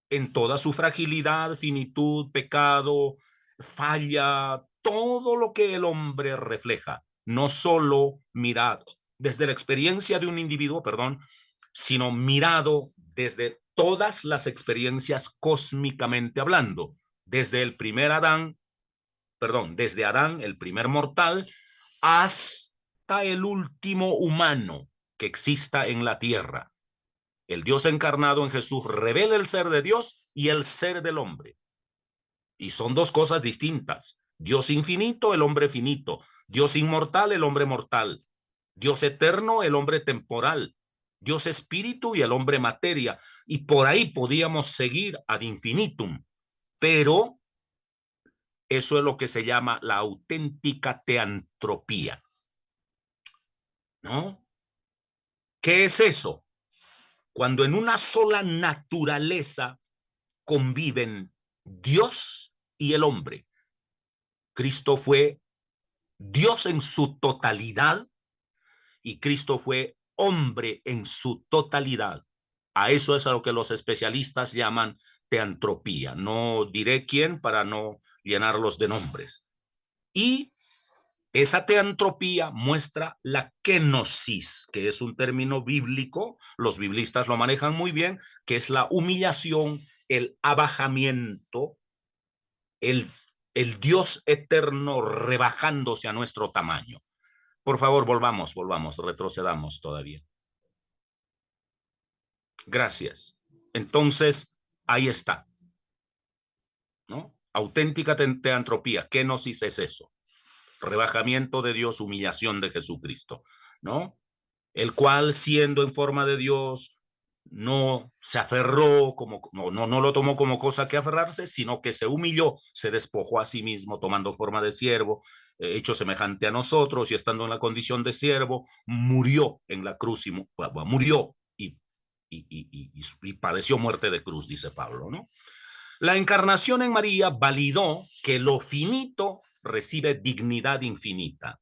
en toda su fragilidad, finitud, pecado, falla, todo lo que el hombre refleja, no solo mirado desde la experiencia de un individuo, sino mirado desde todas las experiencias cósmicamente hablando, desde el primer Adán, desde Adán, el primer mortal, hasta el último humano que exista en la tierra. El Dios encarnado en Jesús revela el ser de Dios y el ser del hombre. Y son dos cosas distintas. Dios infinito, el hombre finito. Dios inmortal, el hombre mortal. Dios eterno, el hombre temporal. Dios espíritu y el hombre materia. Y por ahí podíamos seguir ad infinitum. Pero eso es lo que se llama la auténtica teantropía. ¿No? ¿Qué es eso? Cuando en una sola naturaleza conviven Dios y el hombre. Cristo fue Dios en su totalidad y Cristo fue hombre en su totalidad. A eso es a lo que los especialistas llaman teantropía. No diré quién para no llenarlos de nombres. Y esa teantropía muestra la kenosis, que es un término bíblico, los biblistas lo manejan muy bien, que es la humillación, el abajamiento, el Dios eterno rebajándose a nuestro tamaño. Por favor, volvamos, retrocedamos todavía. Gracias. Entonces, ahí está, ¿no? Auténtica teantropía, kenosis es eso. Rebajamiento de Dios, humillación de Jesucristo, ¿no? El cual, siendo en forma de Dios, no se aferró, no lo tomó como cosa que aferrarse, sino que se humilló, se despojó a sí mismo, tomando forma de siervo, hecho semejante a nosotros, y estando en la condición de siervo, murió en la cruz, murió y padeció muerte de cruz, dice Pablo, ¿no? La encarnación en María validó que lo finito recibe dignidad infinita.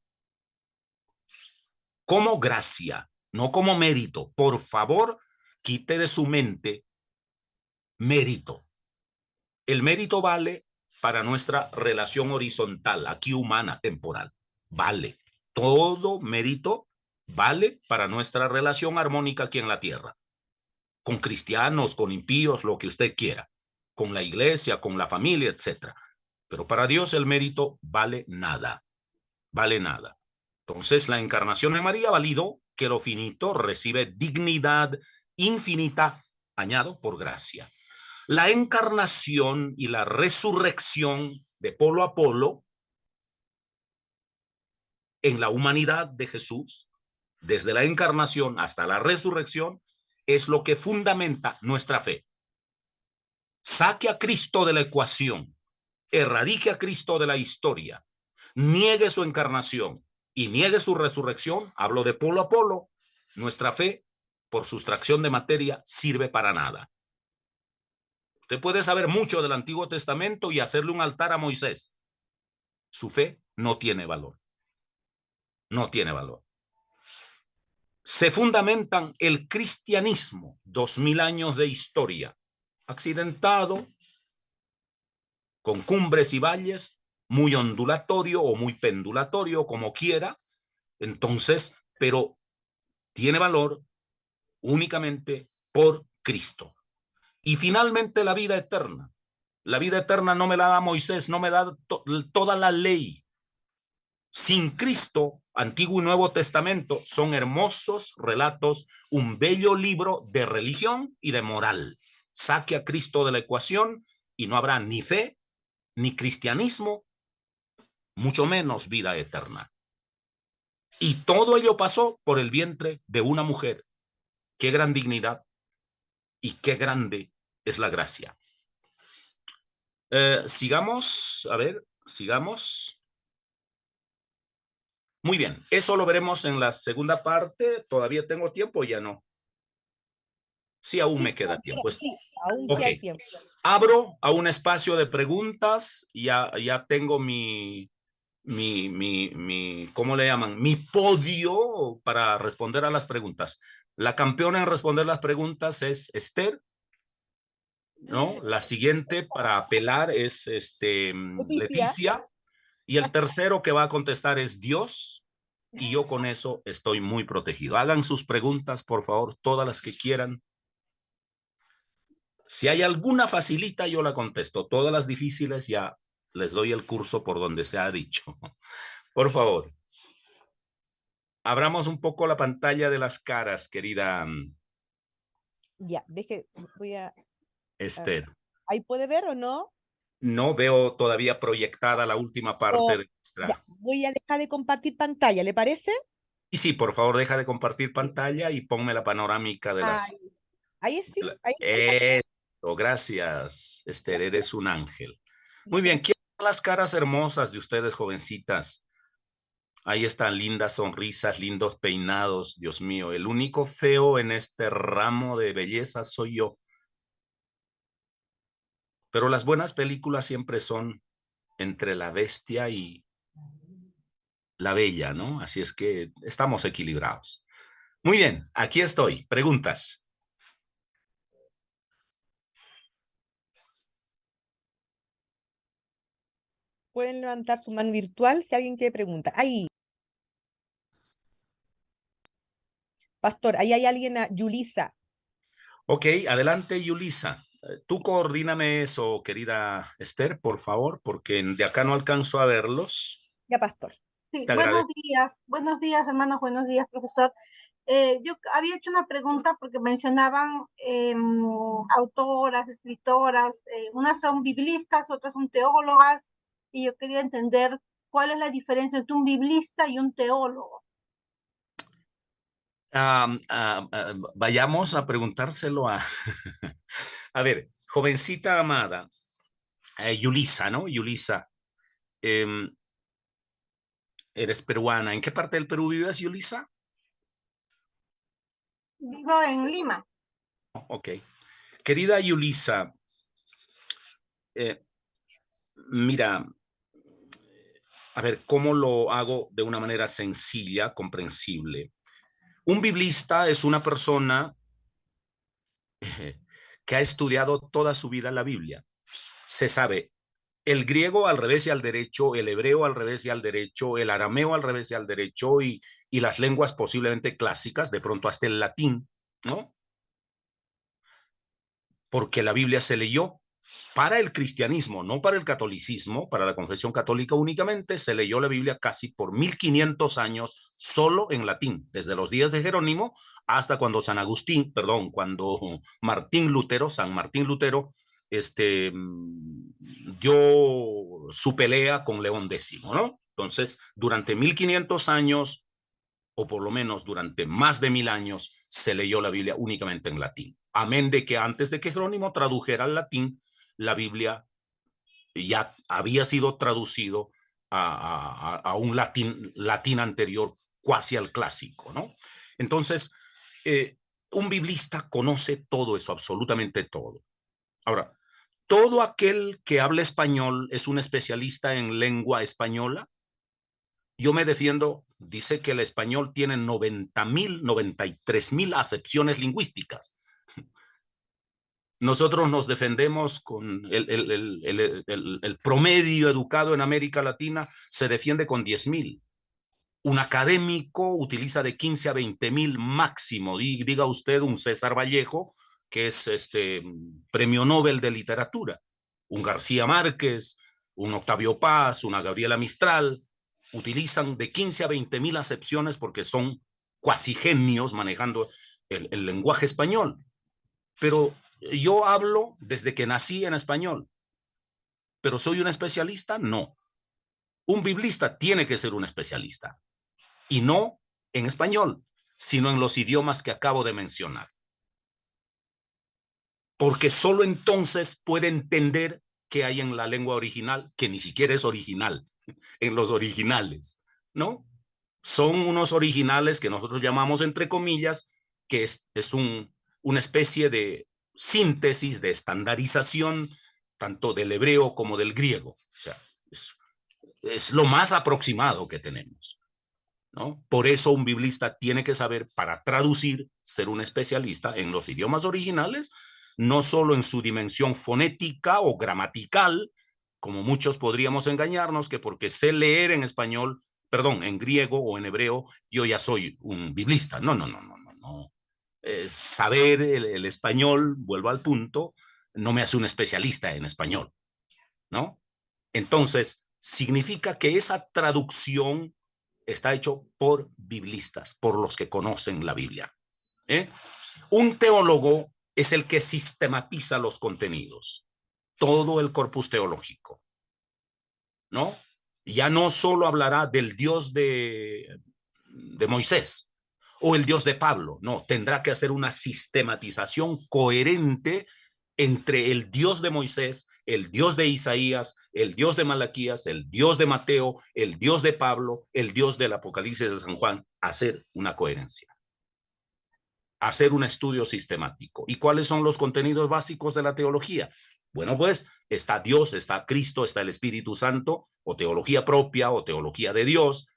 Como gracia, no como mérito. Por favor, quite de su mente mérito. El mérito vale para nuestra relación horizontal, aquí humana, temporal. Vale. Todo mérito vale para nuestra relación armónica aquí en la tierra. Con cristianos, con impíos, lo que usted quiera. Con la iglesia, con la familia, etc. Pero para Dios el mérito vale nada. Vale nada. Entonces la encarnación de María validó que lo finito recibe dignidad infinita, añado, por gracia. La encarnación y la resurrección de Polo a Polo en la humanidad de Jesús, desde la encarnación hasta la resurrección, es lo que fundamenta nuestra fe. Saque a Cristo de la ecuación, erradique a Cristo de la historia, niegue su encarnación y niegue su resurrección, hablo de Polo a Polo, nuestra fe, por sustracción de materia, sirve para nada. Usted puede saber mucho del Antiguo Testamento y hacerle un altar a Moisés. Su fe no tiene valor. No tiene valor. Se fundamentan el cristianismo, 2000 años de historia, accidentado, con cumbres y valles, muy ondulatorio o muy pendulatorio, como quiera. Entonces, pero tiene valor únicamente por Cristo. Y finalmente la vida eterna. La vida eterna no me la da Moisés, no me da toda la ley. Sin Cristo, Antiguo y Nuevo Testamento son hermosos relatos, un bello libro de religión y de moral. Saque a Cristo de la ecuación y no habrá ni fe, ni cristianismo, mucho menos vida eterna. Y todo ello pasó por el vientre de una mujer. Qué gran dignidad y qué grande es la gracia. Sigamos, a ver, sigamos. Muy bien, eso lo veremos en la segunda parte. ¿Todavía tengo tiempo? Ya no. Sí, aún me queda tiempo. Sí, aún Ok. queda tiempo. Abro a un espacio de preguntas. Ya tengo ¿cómo le llaman? Mi podio para responder a las preguntas. La campeona en responder las preguntas es Esther, ¿no? La siguiente para apelar es Leticia. Y el tercero que va a contestar es Dios. Y yo con eso estoy muy protegido. Hagan sus preguntas, por favor, todas las que quieran. Si hay alguna facilita, yo la contesto. Todas las difíciles ya les doy el curso por donde se ha dicho. Por favor. Abramos un poco la pantalla de las caras, querida Ya, voy a... Esther. ¿Ahí puede ver o no? No veo todavía proyectada la última parte de Ya, nuestra. voy a dejar de compartir pantalla, ¿le parece? Y sí, por favor, deja de compartir pantalla y ponme la panorámica de las. Ahí sí, ahí. Eso, gracias, Esther, eres un ángel. Muy bien, quiero ver las caras hermosas de ustedes, jovencitas. Ahí están lindas sonrisas, lindos peinados, Dios mío. El único feo en este ramo de belleza soy yo. Pero las buenas películas siempre son entre la bestia y la bella, ¿no? Así es que estamos equilibrados. Muy bien, aquí estoy. Preguntas. Pueden levantar su mano virtual si alguien quiere preguntar. Ahí, Pastor, ahí hay alguien, Yulisa. Ok, adelante, Yulisa. Tú coordíname eso, querida Esther, por favor, porque de acá no alcanzo a verlos. Ya, Pastor. Sí, Te agradezco. buenos días, hermanos, buenos días, profesor. Yo había hecho una pregunta porque mencionaban autoras, escritoras, unas son biblistas, otras son teólogas, y yo quería entender cuál es la diferencia entre un biblista y un teólogo. Vayamos a preguntárselo a... A ver, jovencita amada, Yulisa, ¿no? Yulisa, eres peruana. ¿En qué parte del Perú vives, Yulisa? Vivo en Lima. Ok. Querida Yulisa, mira, a ver, ¿cómo lo hago de una manera sencilla, comprensible? Un biblista es una persona que ha estudiado toda su vida la Biblia. Se sabe El griego al revés y al derecho, el hebreo al revés y al derecho, el arameo al revés y al derecho, y las lenguas posiblemente clásicas, de pronto hasta el latín, ¿no? Porque la Biblia se leyó para el cristianismo, no para el catolicismo, para la confesión católica únicamente, se leyó la Biblia casi por 1500 años solo en latín, desde los días de Jerónimo hasta cuando cuando San Martín Lutero, dio su pelea con León X, ¿no? Entonces, durante 1500 años, o por lo menos durante más de 1000 años, se leyó la Biblia únicamente en latín. Amén de que antes de que Jerónimo tradujera al latín, la Biblia ya había sido traducido a un latín anterior, cuasi al clásico, ¿no? Entonces, un biblista conoce todo eso, absolutamente todo. Ahora, ¿todo aquel que habla español es un especialista en lengua española? Yo me defiendo, dice que el español tiene 93,000 acepciones lingüísticas. Nosotros nos defendemos con el promedio educado en América Latina se defiende con 10,000. Un académico utiliza de 15 a 20,000 máximo. Diga usted un César Vallejo, que es premio Nobel de literatura, un García Márquez, un Octavio Paz, una Gabriela Mistral, utilizan de 15 a 20,000 acepciones porque son cuasi genios manejando el lenguaje español. Pero yo hablo desde que nací en español. ¿Pero soy un especialista? No. Un biblista tiene que ser un especialista. Y no en español, sino en los idiomas que acabo de mencionar. Porque solo entonces puede entender qué hay en la lengua original, que ni siquiera es original, en los originales, ¿no? Son unos originales que nosotros llamamos, entre comillas, que es una especie de síntesis, de estandarización, tanto del hebreo como del griego. O sea, es lo más aproximado que tenemos, ¿no? Por eso un biblista tiene que saber, para traducir, ser un especialista en los idiomas originales, no solo en su dimensión fonética o gramatical, como muchos podríamos engañarnos, que porque sé leer en español, perdón, en griego o en hebreo, yo ya soy un biblista. No, no, no, no, no, no. Saber el español, vuelvo al punto, no me hace un especialista en español, ¿no? Entonces, significa que esa traducción está hecho por biblistas, por los que conocen la Biblia. Un teólogo es el que sistematiza los contenidos, todo el corpus teológico, ¿no? Ya no solo hablará del Dios de Moisés o el Dios de Pablo, no, tendrá que hacer una sistematización coherente entre el Dios de Moisés, el Dios de Isaías, el Dios de Malaquías, el Dios de Mateo, el Dios de Pablo, el Dios del Apocalipsis de San Juan, hacer una coherencia, hacer un estudio sistemático. ¿Y cuáles son los contenidos básicos de la teología? Bueno, pues está Dios, está Cristo, está el Espíritu Santo, o teología propia, o teología de Dios,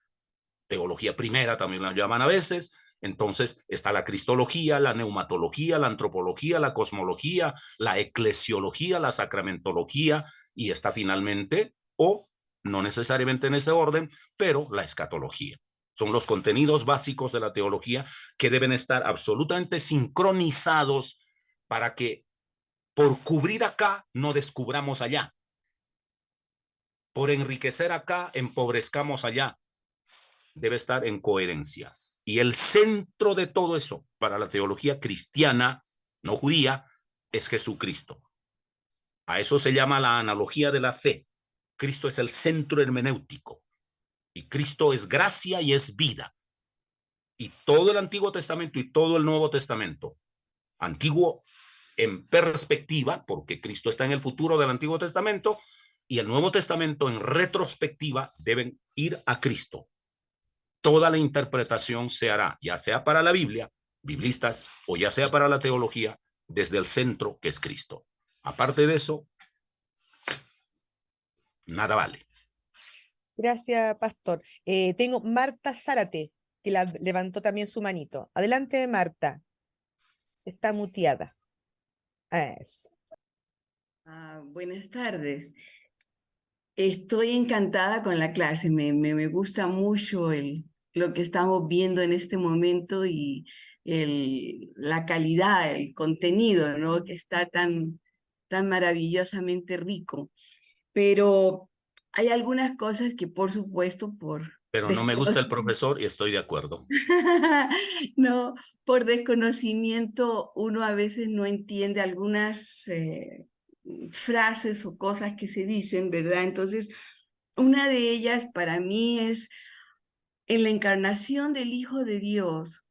teología primera también la llaman a veces. Entonces está la cristología, la neumatología, la antropología, la cosmología, la eclesiología, la sacramentología, y está finalmente, o no necesariamente en ese orden, pero la escatología. Son los contenidos básicos de la teología que deben estar absolutamente sincronizados para que por cubrir acá no descubramos allá. Por enriquecer acá empobrezcamos allá. Debe estar en coherencia. Y el centro de todo eso para la teología cristiana, no judía, es Jesucristo. A eso se llama la analogía de la fe. Cristo es el centro hermenéutico. Y Cristo es gracia y es vida. Y todo el Antiguo Testamento y todo el Nuevo Testamento, antiguo en perspectiva, porque Cristo está en el futuro del Antiguo Testamento, y el Nuevo Testamento en retrospectiva, deben ir a Cristo. Toda la interpretación se hará, ya sea para la Biblia, biblistas, o ya sea para la teología, desde el centro que es Cristo. Aparte de eso, nada vale. Gracias, Pastor. Tengo Marta Zárate, que levantó también su manito. Adelante, Marta. Está muteada. Eso. Buenas tardes. Estoy encantada con la clase, me gusta mucho lo que estamos viendo en este momento y la calidad, el contenido, ¿no? Que está tan maravillosamente rico. Pero hay algunas cosas que, por supuesto, Pero no me gusta el profesor y estoy de acuerdo. no, por desconocimiento uno a veces no entiende algunas frases o cosas que se dicen, ¿verdad? Entonces, una de ellas para mí es en la encarnación del Hijo de Dios,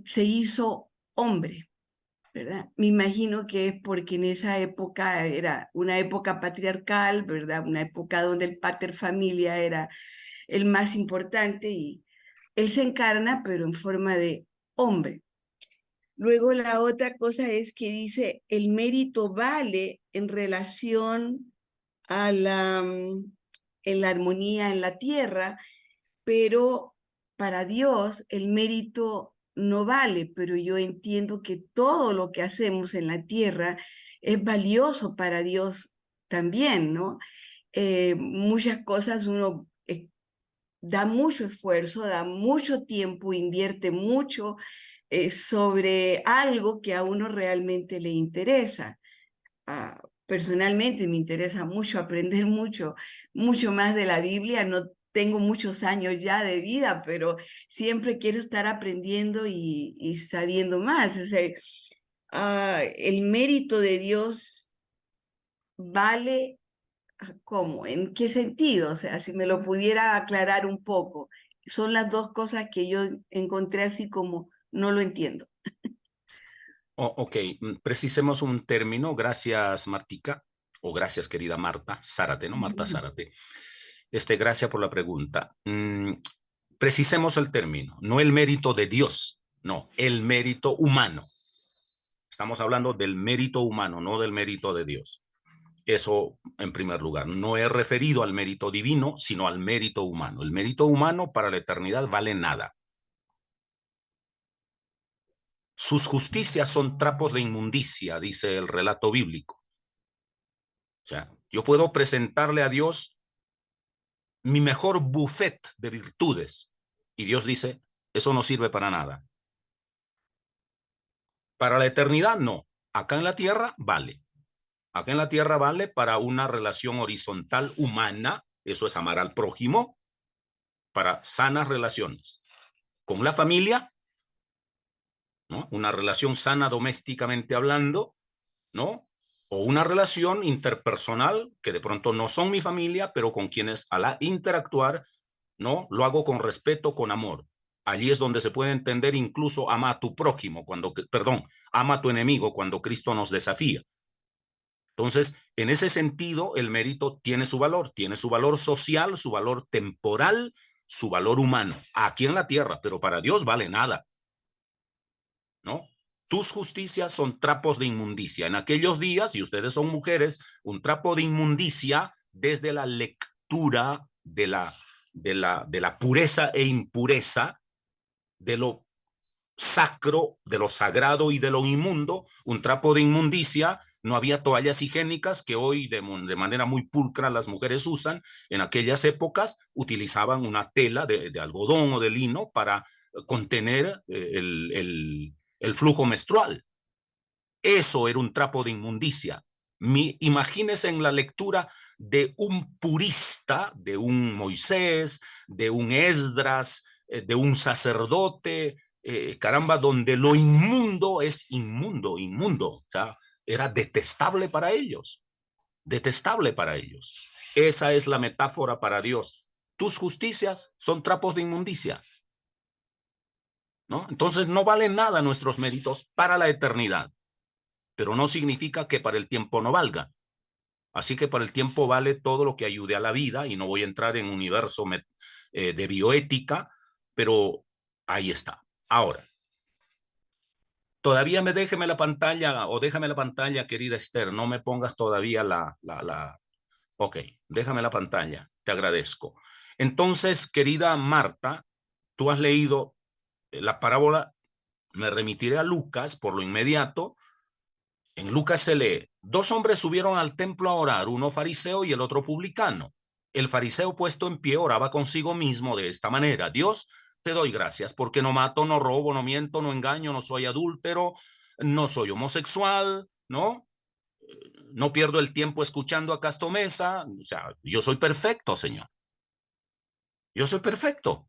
se hizo hombre, ¿verdad? Me imagino que es porque en esa época era una época patriarcal, ¿verdad? Una época donde el pater familia era el más importante y él se encarna, pero en forma de hombre. Luego la otra cosa es que dice, el mérito vale en relación a en la armonía en la tierra, pero para Dios el mérito no vale, pero yo entiendo que todo lo que hacemos en la tierra es valioso para Dios también, ¿no? Muchas cosas uno da mucho esfuerzo, da mucho tiempo, invierte mucho sobre algo que a uno realmente le interesa. Personalmente me interesa mucho aprender mucho más de la Biblia. No tengo muchos años ya de vida, pero siempre quiero estar aprendiendo y sabiendo más. O sea, el mérito de Dios vale. ¿Cómo? ¿En qué sentido? O sea, si me lo pudiera aclarar un poco. Son las dos cosas que yo encontré así como no lo entiendo. Ok, precisemos un término. Gracias, Martica, o gracias, querida Marta Zárate, ¿no? Marta Zárate. Gracias por la pregunta. Precisemos el término, no el mérito de Dios, no, el mérito humano. Estamos hablando del mérito humano, no del mérito de Dios. Eso en primer lugar. No he referido al mérito divino, sino al mérito humano. El mérito humano para la eternidad vale nada. Sus justicias son trapos de inmundicia, dice el relato bíblico. O sea, yo puedo presentarle a Dios mi mejor buffet de virtudes. Y Dios dice, eso no sirve para nada. Para la eternidad, no. Acá en la tierra, vale. Acá en la tierra vale para una relación horizontal humana, eso es amar al prójimo, para sanas relaciones. Con la familia, ¿no? Una relación sana domésticamente hablando, ¿no? O una relación interpersonal que de pronto no son mi familia, pero con quienes al interactuar, ¿no? Lo hago con respeto, con amor. Allí es donde se puede entender incluso ama a tu prójimo, ama a tu enemigo cuando Cristo nos desafía. Entonces, en ese sentido, el mérito tiene su valor social, su valor temporal, su valor humano, aquí en la tierra, pero para Dios vale nada, ¿no? Tus justicias son trapos de inmundicia. En aquellos días, y ustedes son mujeres, un trapo de inmundicia desde la lectura de la pureza e impureza, de lo sacro, de lo sagrado y de lo inmundo, un trapo de inmundicia. No había toallas higiénicas que hoy de manera muy pulcra las mujeres usan. En aquellas épocas utilizaban una tela de algodón o de lino para contener el flujo menstrual. Eso era un trapo de inmundicia. Imagínense en la lectura de un purista, de un Moisés, de un Esdras, de un sacerdote, caramba, donde lo inmundo es inmundo. O sea, era detestable para ellos, detestable para ellos. Esa es la metáfora para Dios. Tus justicias son trapos de inmundicia, ¿no? Entonces no valen nada nuestros méritos para la eternidad, pero no significa que para el tiempo no valga. Así que para el tiempo vale todo lo que ayude a la vida, y no voy a entrar en un universo de bioética, pero ahí está. Ahora, todavía déjeme la pantalla, o déjame la pantalla, querida Esther, no me pongas todavía Ok, déjame la pantalla, te agradezco. Entonces, querida Marta, tú has leído la parábola, me remitiré a Lucas por lo inmediato, En Lucas se lee, 2 hombres subieron al templo a orar, uno fariseo y el otro publicano. El fariseo puesto en pie oraba consigo mismo de esta manera: Dios, te doy gracias porque no mato, no robo, no miento, no engaño, no soy adúltero, no soy homosexual, ¿no? No pierdo el tiempo escuchando a Castomesa. O sea, yo soy perfecto, Señor. Yo soy perfecto. O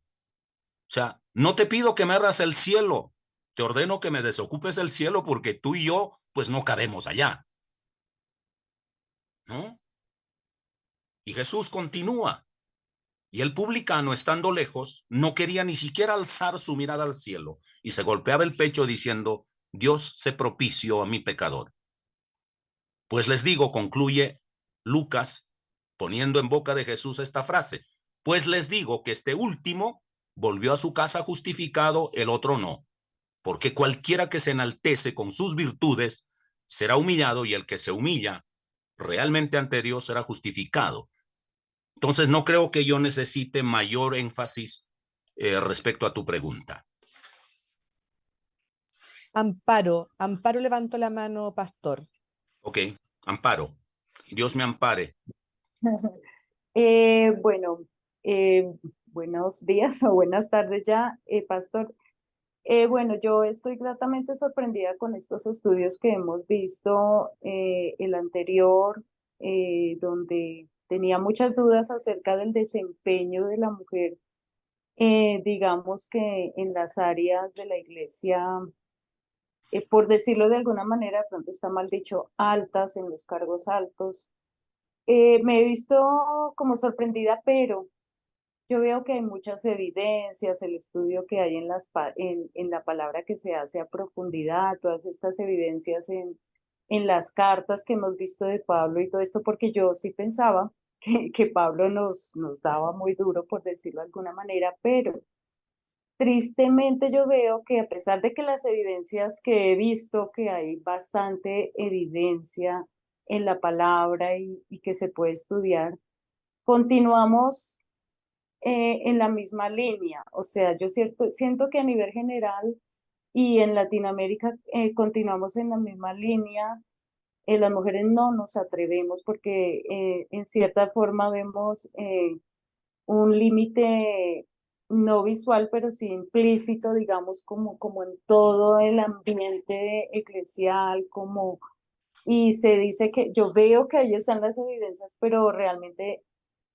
sea, no te pido que me abras el cielo. Te ordeno que me desocupes el cielo porque tú y yo, pues no cabemos allá, ¿no? Y Jesús continúa. Y el publicano, estando lejos, no quería ni siquiera alzar su mirada al cielo y se golpeaba el pecho diciendo: Dios, sé propicio a mi pecador. Pues les digo, concluye Lucas, poniendo en boca de Jesús esta frase, pues les digo que este último volvió a su casa justificado, el otro no, porque cualquiera que se enaltece con sus virtudes será humillado, y el que se humilla realmente ante Dios será justificado. Entonces no creo que yo necesite mayor énfasis respecto a tu pregunta. Amparo, Amparo levantó la mano, pastor. Ok, Amparo, Dios me ampare. Bueno, buenos días o buenas tardes ya, pastor. Bueno, yo estoy gratamente sorprendida con estos estudios que hemos visto, el anterior, donde tenía muchas dudas acerca del desempeño de la mujer, digamos que en las áreas de la iglesia, por decirlo de alguna manera, de pronto está mal dicho, altas, en los cargos altos. Me he visto como sorprendida, pero yo veo que hay muchas evidencias, el estudio que hay en la palabra que se hace a profundidad, todas estas evidencias en las cartas que hemos visto de Pablo y todo esto, porque yo sí pensaba que Pablo nos daba muy duro, por decirlo de alguna manera, pero tristemente yo veo que a pesar de que las evidencias que he visto, que hay bastante evidencia en la palabra y que se puede estudiar, continuamos en la misma línea. O sea, yo siento que a nivel general y en Latinoamérica continuamos en la misma línea. Las mujeres no nos atrevemos porque en cierta forma vemos un límite no visual, pero sí implícito, digamos, como en todo el ambiente eclesial, y se dice que yo veo que ahí están las evidencias, pero realmente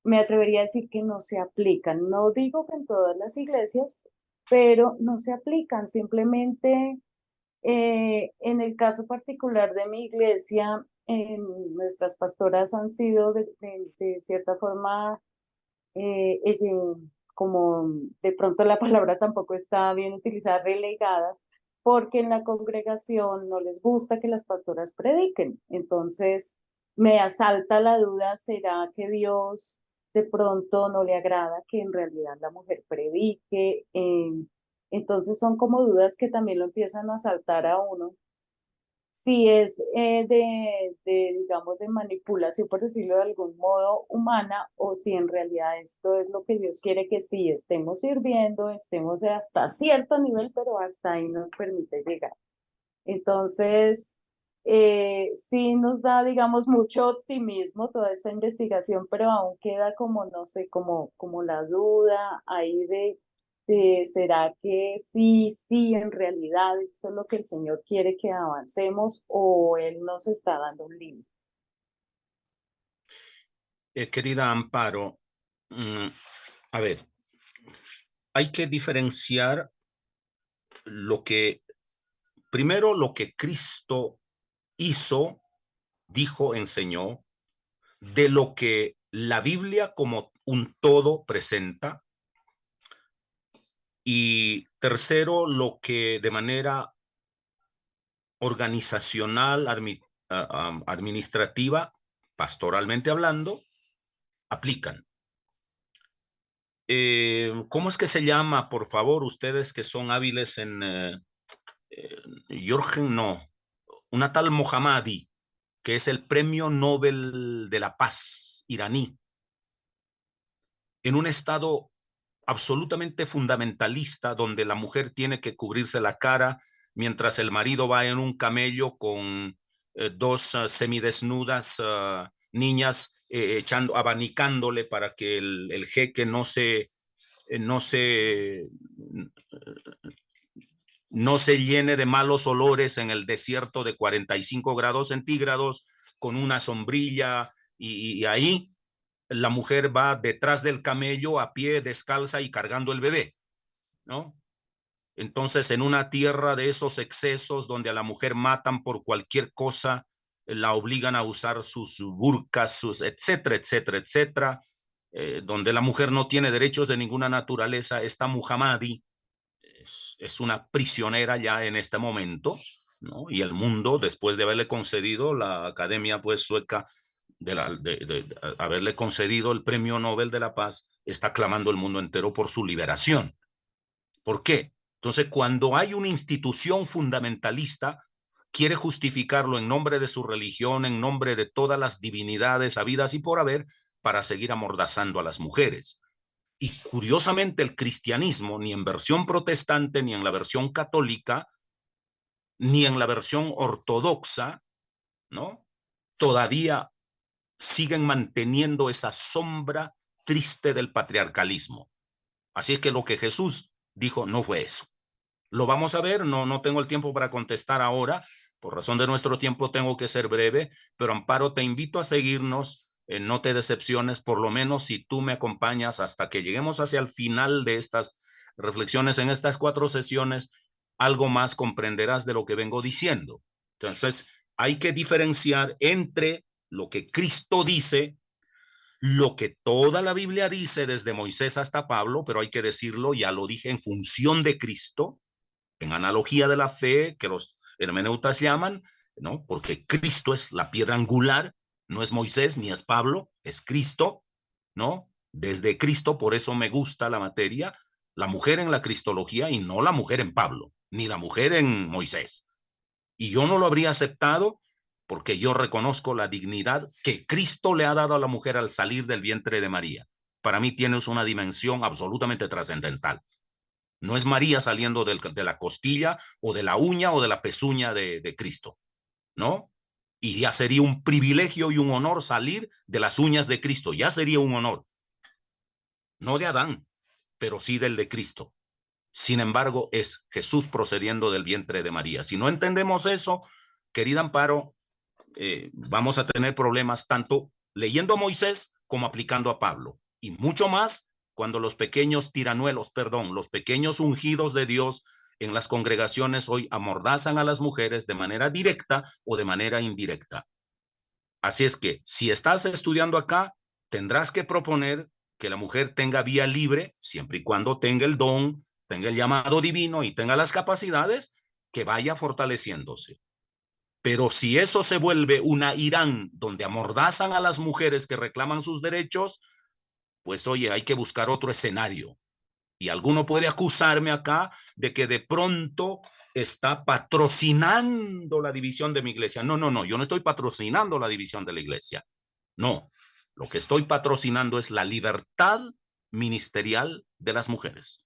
me atrevería a decir que no se aplican. No digo que en todas las iglesias, pero no se aplican. Simplemente en el caso particular de mi iglesia, nuestras pastoras han sido de cierta forma, como de pronto la palabra tampoco está bien utilizada, relegadas, porque en la congregación no les gusta que las pastoras prediquen. Entonces me asalta la duda, ¿será que Dios de pronto no le agrada que en realidad la mujer predique? Entonces son como dudas que también lo empiezan a asaltar a uno. Si es digamos, de manipulación, por decirlo de algún modo, humana, o si en realidad esto es lo que Dios quiere que sí estemos sirviendo, estemos hasta cierto nivel, pero hasta ahí nos permite llegar. Entonces, sí nos da, digamos, mucho optimismo toda esta investigación, pero aún queda como, no sé, como la duda ahí de ¿será que sí, en realidad esto es lo que el Señor quiere que avancemos, o Él nos está dando un límite? Querida Amparo, a ver, hay que diferenciar primero lo que Cristo hizo, dijo, enseñó, de lo que la Biblia como un todo presenta. Y tercero, lo que de manera organizacional, administrativa, pastoralmente hablando, aplican. ¿Cómo es que se llama, por favor, ustedes que son hábiles en Jorgen, no, una tal Mohammadi, que es el Premio Nobel de la Paz iraní, en un estado absolutamente fundamentalista, donde la mujer tiene que cubrirse la cara mientras el marido va en un camello con dos semidesnudas niñas abanicándole para que el jeque no se llene de malos olores en el desierto de 45 grados centígrados con una sombrilla, y ahí la mujer va detrás del camello a pie, descalza y cargando el bebé, ¿no? Entonces, en una tierra de esos excesos donde a la mujer matan por cualquier cosa, la obligan a usar sus burkas, sus etcétera, etcétera, etcétera, donde la mujer no tiene derechos de ninguna naturaleza, esta Muhammadi es una prisionera ya en este momento, ¿no? Y el mundo, después de haberle concedido la Academia pues sueca, de haberle concedido el Premio Nobel de la Paz, está clamando el mundo entero por su liberación. ¿Por qué? Entonces, cuando hay una institución fundamentalista, quiere justificarlo en nombre de su religión, en nombre de todas las divinidades habidas y por haber, para seguir amordazando a las mujeres. Y curiosamente, el cristianismo, ni en versión protestante, ni en la versión católica, ni en la versión ortodoxa, ¿no? Todavía siguen manteniendo esa sombra triste del patriarcalismo. Así es que lo que Jesús dijo no fue eso. Lo vamos a ver, no tengo el tiempo para contestar ahora, por razón de nuestro tiempo tengo que ser breve, pero Amparo, te invito a seguirnos, no te decepciones, por lo menos si tú me acompañas hasta que lleguemos hacia el final de estas reflexiones en estas 4 sesiones, algo más comprenderás de lo que vengo diciendo. Entonces, hay que diferenciar entre lo que Cristo dice, lo que toda la Biblia dice desde Moisés hasta Pablo, pero hay que decirlo, ya lo dije, en función de Cristo, en analogía de la fe, que los hermeneutas llaman, ¿no? Porque Cristo es la piedra angular, no es Moisés ni es Pablo, es Cristo, ¿no? Desde Cristo, por eso me gusta la materia, la mujer en la cristología y no la mujer en Pablo, ni la mujer en Moisés. Y yo no lo habría aceptado porque yo reconozco la dignidad que Cristo le ha dado a la mujer al salir del vientre de María. Para mí tienes una dimensión absolutamente trascendental. No es María saliendo de la costilla o de la uña o de la pezuña de Cristo, ¿no? Y ya sería un privilegio y un honor salir de las uñas de Cristo. Ya sería un honor. No de Adán, pero sí del de Cristo. Sin embargo, es Jesús procediendo del vientre de María. Si no entendemos eso, querida Amparo, vamos a tener problemas tanto leyendo a Moisés como aplicando a Pablo. Y mucho más cuando los pequeños tiranuelos, los pequeños ungidos de Dios en las congregaciones hoy amordazan a las mujeres de manera directa o de manera indirecta. Así es que si estás estudiando acá, tendrás que proponer que la mujer tenga vía libre, siempre y cuando tenga el don, tenga el llamado divino y tenga las capacidades, que vaya fortaleciéndose. Pero si eso se vuelve una Irán donde amordazan a las mujeres que reclaman sus derechos, pues oye, hay que buscar otro escenario. Y alguno puede acusarme acá de que de pronto está patrocinando la división de mi iglesia. No, yo no estoy patrocinando la división de la iglesia. No, lo que estoy patrocinando es la libertad ministerial de las mujeres.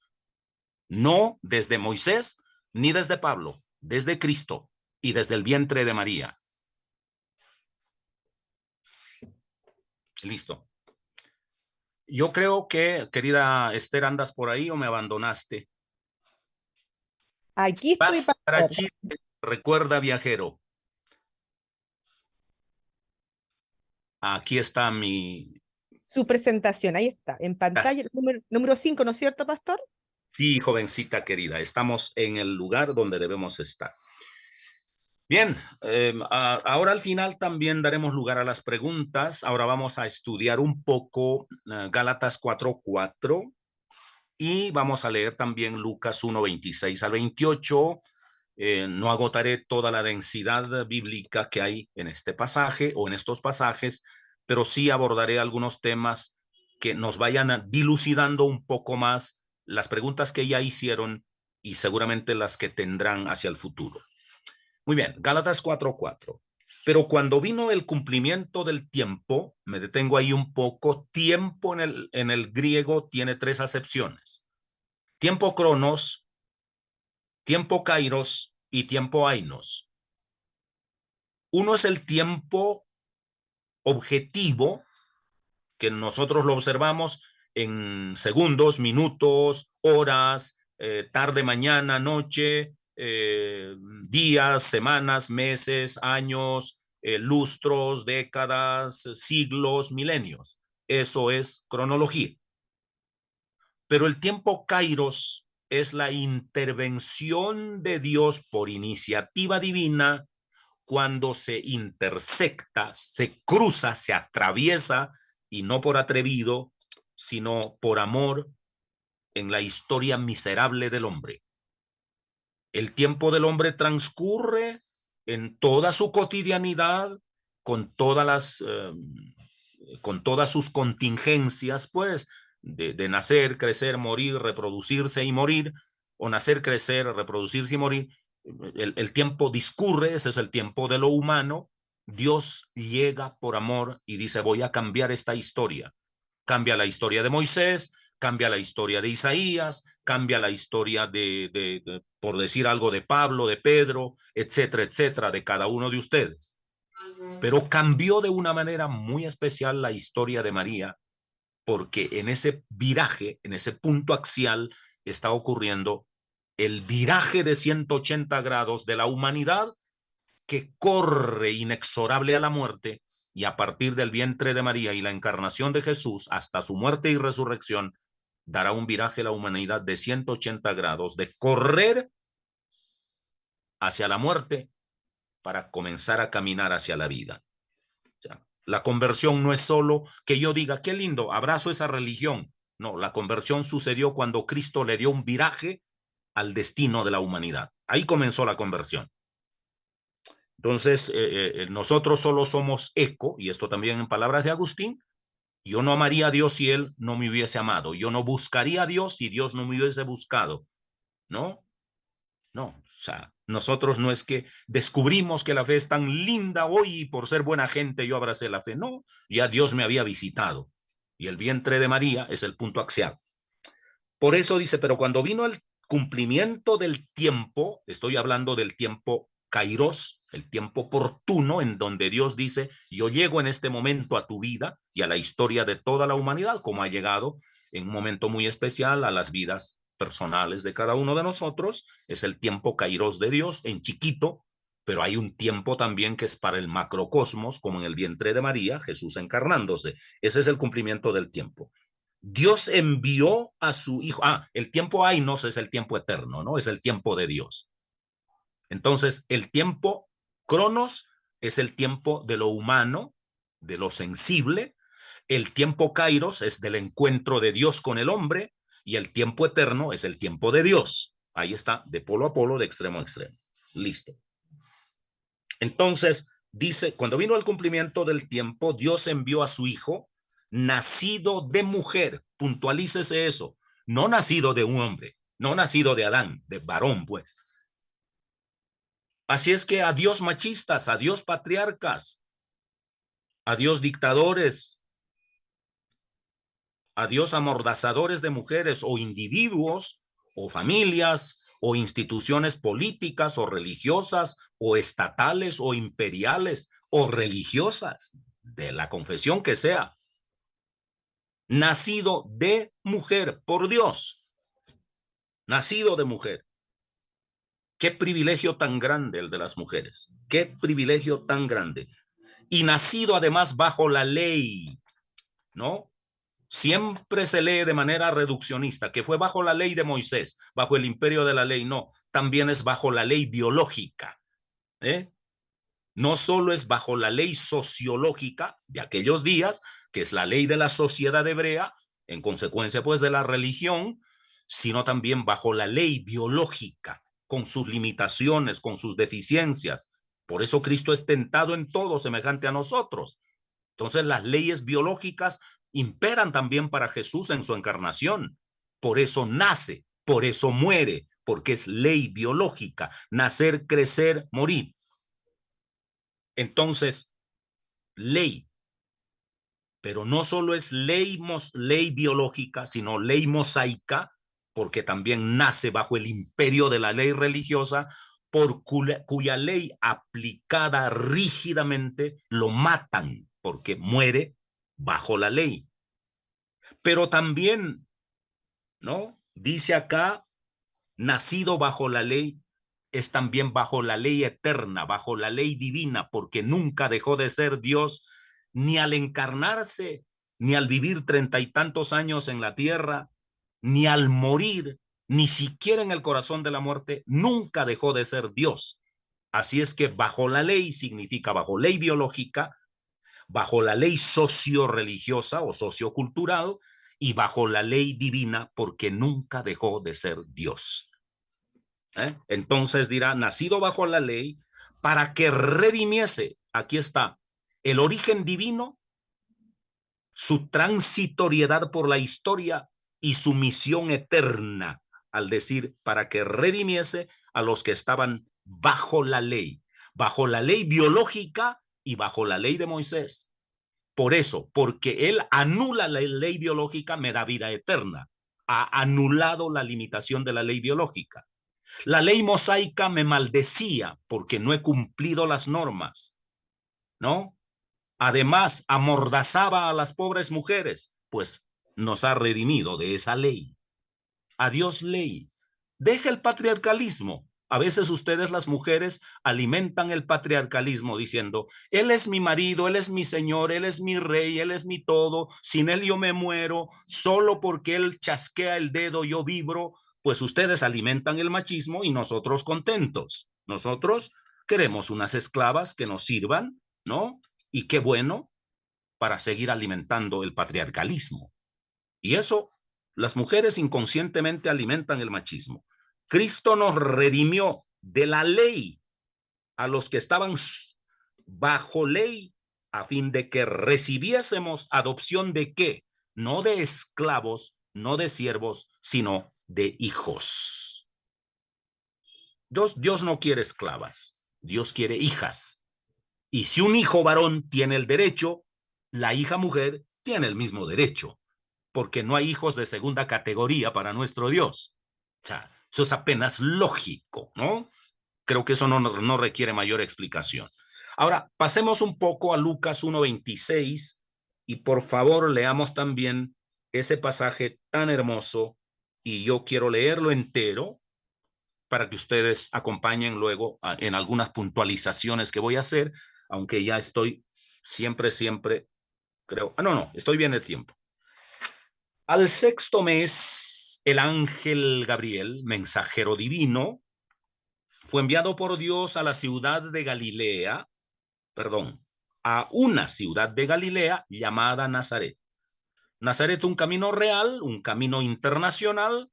No desde Moisés ni desde Pablo, desde Cristo y desde el vientre de María. Listo. Yo creo que, querida Esther, ¿andas por ahí o me abandonaste? Aquí estoy, Vas para pastor. Chile, recuerda, viajero. Aquí está Su presentación, ahí está, en pantalla, número 5, ¿no es cierto, pastor? Sí, jovencita querida, estamos en el lugar donde debemos estar. Bien, ahora al final también daremos lugar a las preguntas. Ahora vamos a estudiar un poco Gálatas 4:4 y vamos a leer también Lucas 1:26 al 28. No agotaré toda la densidad bíblica que hay en este pasaje o en estos pasajes, pero sí abordaré algunos temas que nos vayan dilucidando un poco más las preguntas que ya hicieron y seguramente las que tendrán hacia el futuro. Muy bien, Gálatas 4:4. Pero cuando vino el cumplimiento del tiempo, me detengo ahí un poco, tiempo en el griego tiene 3 acepciones. Tiempo cronos, tiempo kairos y tiempo ainos. Uno es el tiempo objetivo, que nosotros lo observamos en segundos, minutos, horas, tarde, mañana, noche, días, semanas, meses, años, lustros, décadas, siglos, milenios. Eso es cronología. Pero el tiempo kairos es la intervención de Dios por iniciativa divina cuando se intersecta, se cruza, se atraviesa, y no por atrevido, sino por amor, en la historia miserable del hombre. El tiempo del hombre transcurre en toda su cotidianidad, con todas sus contingencias, pues, de nacer, crecer, morir, reproducirse y morir, o nacer, crecer, reproducirse y morir. El tiempo discurre, ese es el tiempo de lo humano. Dios llega por amor y dice, voy a cambiar esta historia. Cambia la historia de Moisés, cambia la historia de Isaías, cambia la historia por decir algo, de Pablo, de Pedro, etcétera, etcétera, de cada uno de ustedes. Pero cambió de una manera muy especial la historia de María, porque en ese viraje, en ese punto axial, está ocurriendo el viraje de 180 grados de la humanidad, que corre inexorable a la muerte, y a partir del vientre de María y la encarnación de Jesús hasta su muerte y resurrección, dará un viraje a la humanidad de 180 grados, de correr hacia la muerte para comenzar a caminar hacia la vida. O sea, la conversión no es solo que yo diga, qué lindo, abrazo esa religión. No, la conversión sucedió cuando Cristo le dio un viraje al destino de la humanidad. Ahí comenzó la conversión. Entonces, nosotros solo somos eco, y esto también en palabras de Agustín. Yo no amaría a Dios si Él no me hubiese amado. Yo no buscaría a Dios si Dios no me hubiese buscado. ¿No? No, o sea, nosotros no es que descubrimos que la fe es tan linda hoy y por ser buena gente yo abracé la fe. No, ya Dios me había visitado. Y el vientre de María es el punto axial. Por eso dice, pero cuando vino el cumplimiento del tiempo, estoy hablando del tiempo kairos, el tiempo oportuno, en donde Dios dice, yo llego en este momento a tu vida y a la historia de toda la humanidad, como ha llegado en un momento muy especial a las vidas personales de cada uno de nosotros. Es el tiempo kairos de Dios, en chiquito, pero hay un tiempo también que es para el macrocosmos, como en el vientre de María, Jesús encarnándose. Ese es el cumplimiento del tiempo. Dios envió a su hijo. El tiempo ainos es el tiempo eterno, ¿no? Es el tiempo de Dios. Entonces, el tiempo cronos es el tiempo de lo humano, de lo sensible. El tiempo kairos es del encuentro de Dios con el hombre, y el tiempo eterno es el tiempo de Dios. Ahí está, de polo a polo, de extremo a extremo. Listo. Entonces, dice, cuando vino el cumplimiento del tiempo, Dios envió a su hijo, nacido de mujer. Puntualícese eso. No nacido de un hombre, no nacido de Adán, de varón, pues. Así es que adiós machistas, adiós patriarcas, adiós dictadores, adiós amordazadores de mujeres, o individuos, o familias, o instituciones políticas, o religiosas, o estatales, o imperiales, o religiosas, de la confesión que sea. Nacido de mujer, por Dios. Nacido de mujer. Qué privilegio tan grande el de las mujeres. Qué privilegio tan grande. Y nacido además bajo la ley, ¿no? Siempre se lee de manera reduccionista, que fue bajo la ley de Moisés, bajo el imperio de la ley. No, también es bajo la ley biológica. No solo es bajo la ley sociológica de aquellos días, que es la ley de la sociedad hebrea, en consecuencia pues de la religión, sino también bajo la ley biológica, con sus limitaciones, con sus deficiencias. Por eso Cristo es tentado en todo, semejante a nosotros. Entonces las leyes biológicas imperan también para Jesús en su encarnación. Por eso nace, por eso muere, porque es ley biológica, nacer, crecer, morir. Entonces, ley, pero no solo es ley biológica, sino ley mosaica, porque también nace bajo el imperio de la ley religiosa, cuya ley aplicada rígidamente lo matan, porque muere bajo la ley. Pero también, ¿no? Dice acá, nacido bajo la ley, es también bajo la ley eterna, bajo la ley divina, porque nunca dejó de ser Dios, ni al encarnarse, ni al vivir 30 y tantos años en la tierra, ni al morir, ni siquiera en el corazón de la muerte, nunca dejó de ser Dios. Así es que bajo la ley significa bajo ley biológica, bajo la ley socio-religiosa o sociocultural y bajo la ley divina, porque nunca dejó de ser Dios. Entonces dirá, nacido bajo la ley, para que redimiese, aquí está, el origen divino, su transitoriedad por la historia y su misión eterna, al decir, para que redimiese a los que estaban bajo la ley biológica y bajo la ley de Moisés. Por eso, porque él anula la ley biológica, me da vida eterna. Ha anulado la limitación de la ley biológica. La ley mosaica me maldecía porque no he cumplido las normas, ¿no? Además, amordazaba a las pobres mujeres, pues nos ha redimido de esa ley. Adiós ley. Deja el patriarcalismo. A veces ustedes, las mujeres, alimentan el patriarcalismo diciendo, él es mi marido, él es mi señor, él es mi rey, él es mi todo, sin él yo me muero, solo porque él chasquea el dedo yo vibro. Pues ustedes alimentan el machismo y nosotros contentos. Nosotros queremos unas esclavas que nos sirvan, ¿no? Y qué bueno para seguir alimentando el patriarcalismo. Y eso, las mujeres inconscientemente alimentan el machismo. Cristo nos redimió de la ley a los que estaban bajo ley a fin de que recibiésemos adopción de ¿qué? No de esclavos, no de siervos, sino de hijos. Dios no quiere esclavas, Dios quiere hijas. Y si un hijo varón tiene el derecho, la hija mujer tiene el mismo derecho, porque no hay hijos de segunda categoría para nuestro Dios. O sea, eso es apenas lógico, ¿no? Creo que eso no requiere mayor explicación. Ahora, pasemos un poco a Lucas 1:26 y por favor leamos también ese pasaje tan hermoso, y yo quiero leerlo entero para que ustedes acompañen luego en algunas puntualizaciones que voy a hacer, aunque ya estoy siempre, creo, no, estoy bien el tiempo. Al sexto mes, el ángel Gabriel, mensajero divino, fue enviado por Dios a la ciudad de Galilea, a una ciudad de Galilea llamada Nazaret. Nazaret, un camino real, un camino internacional,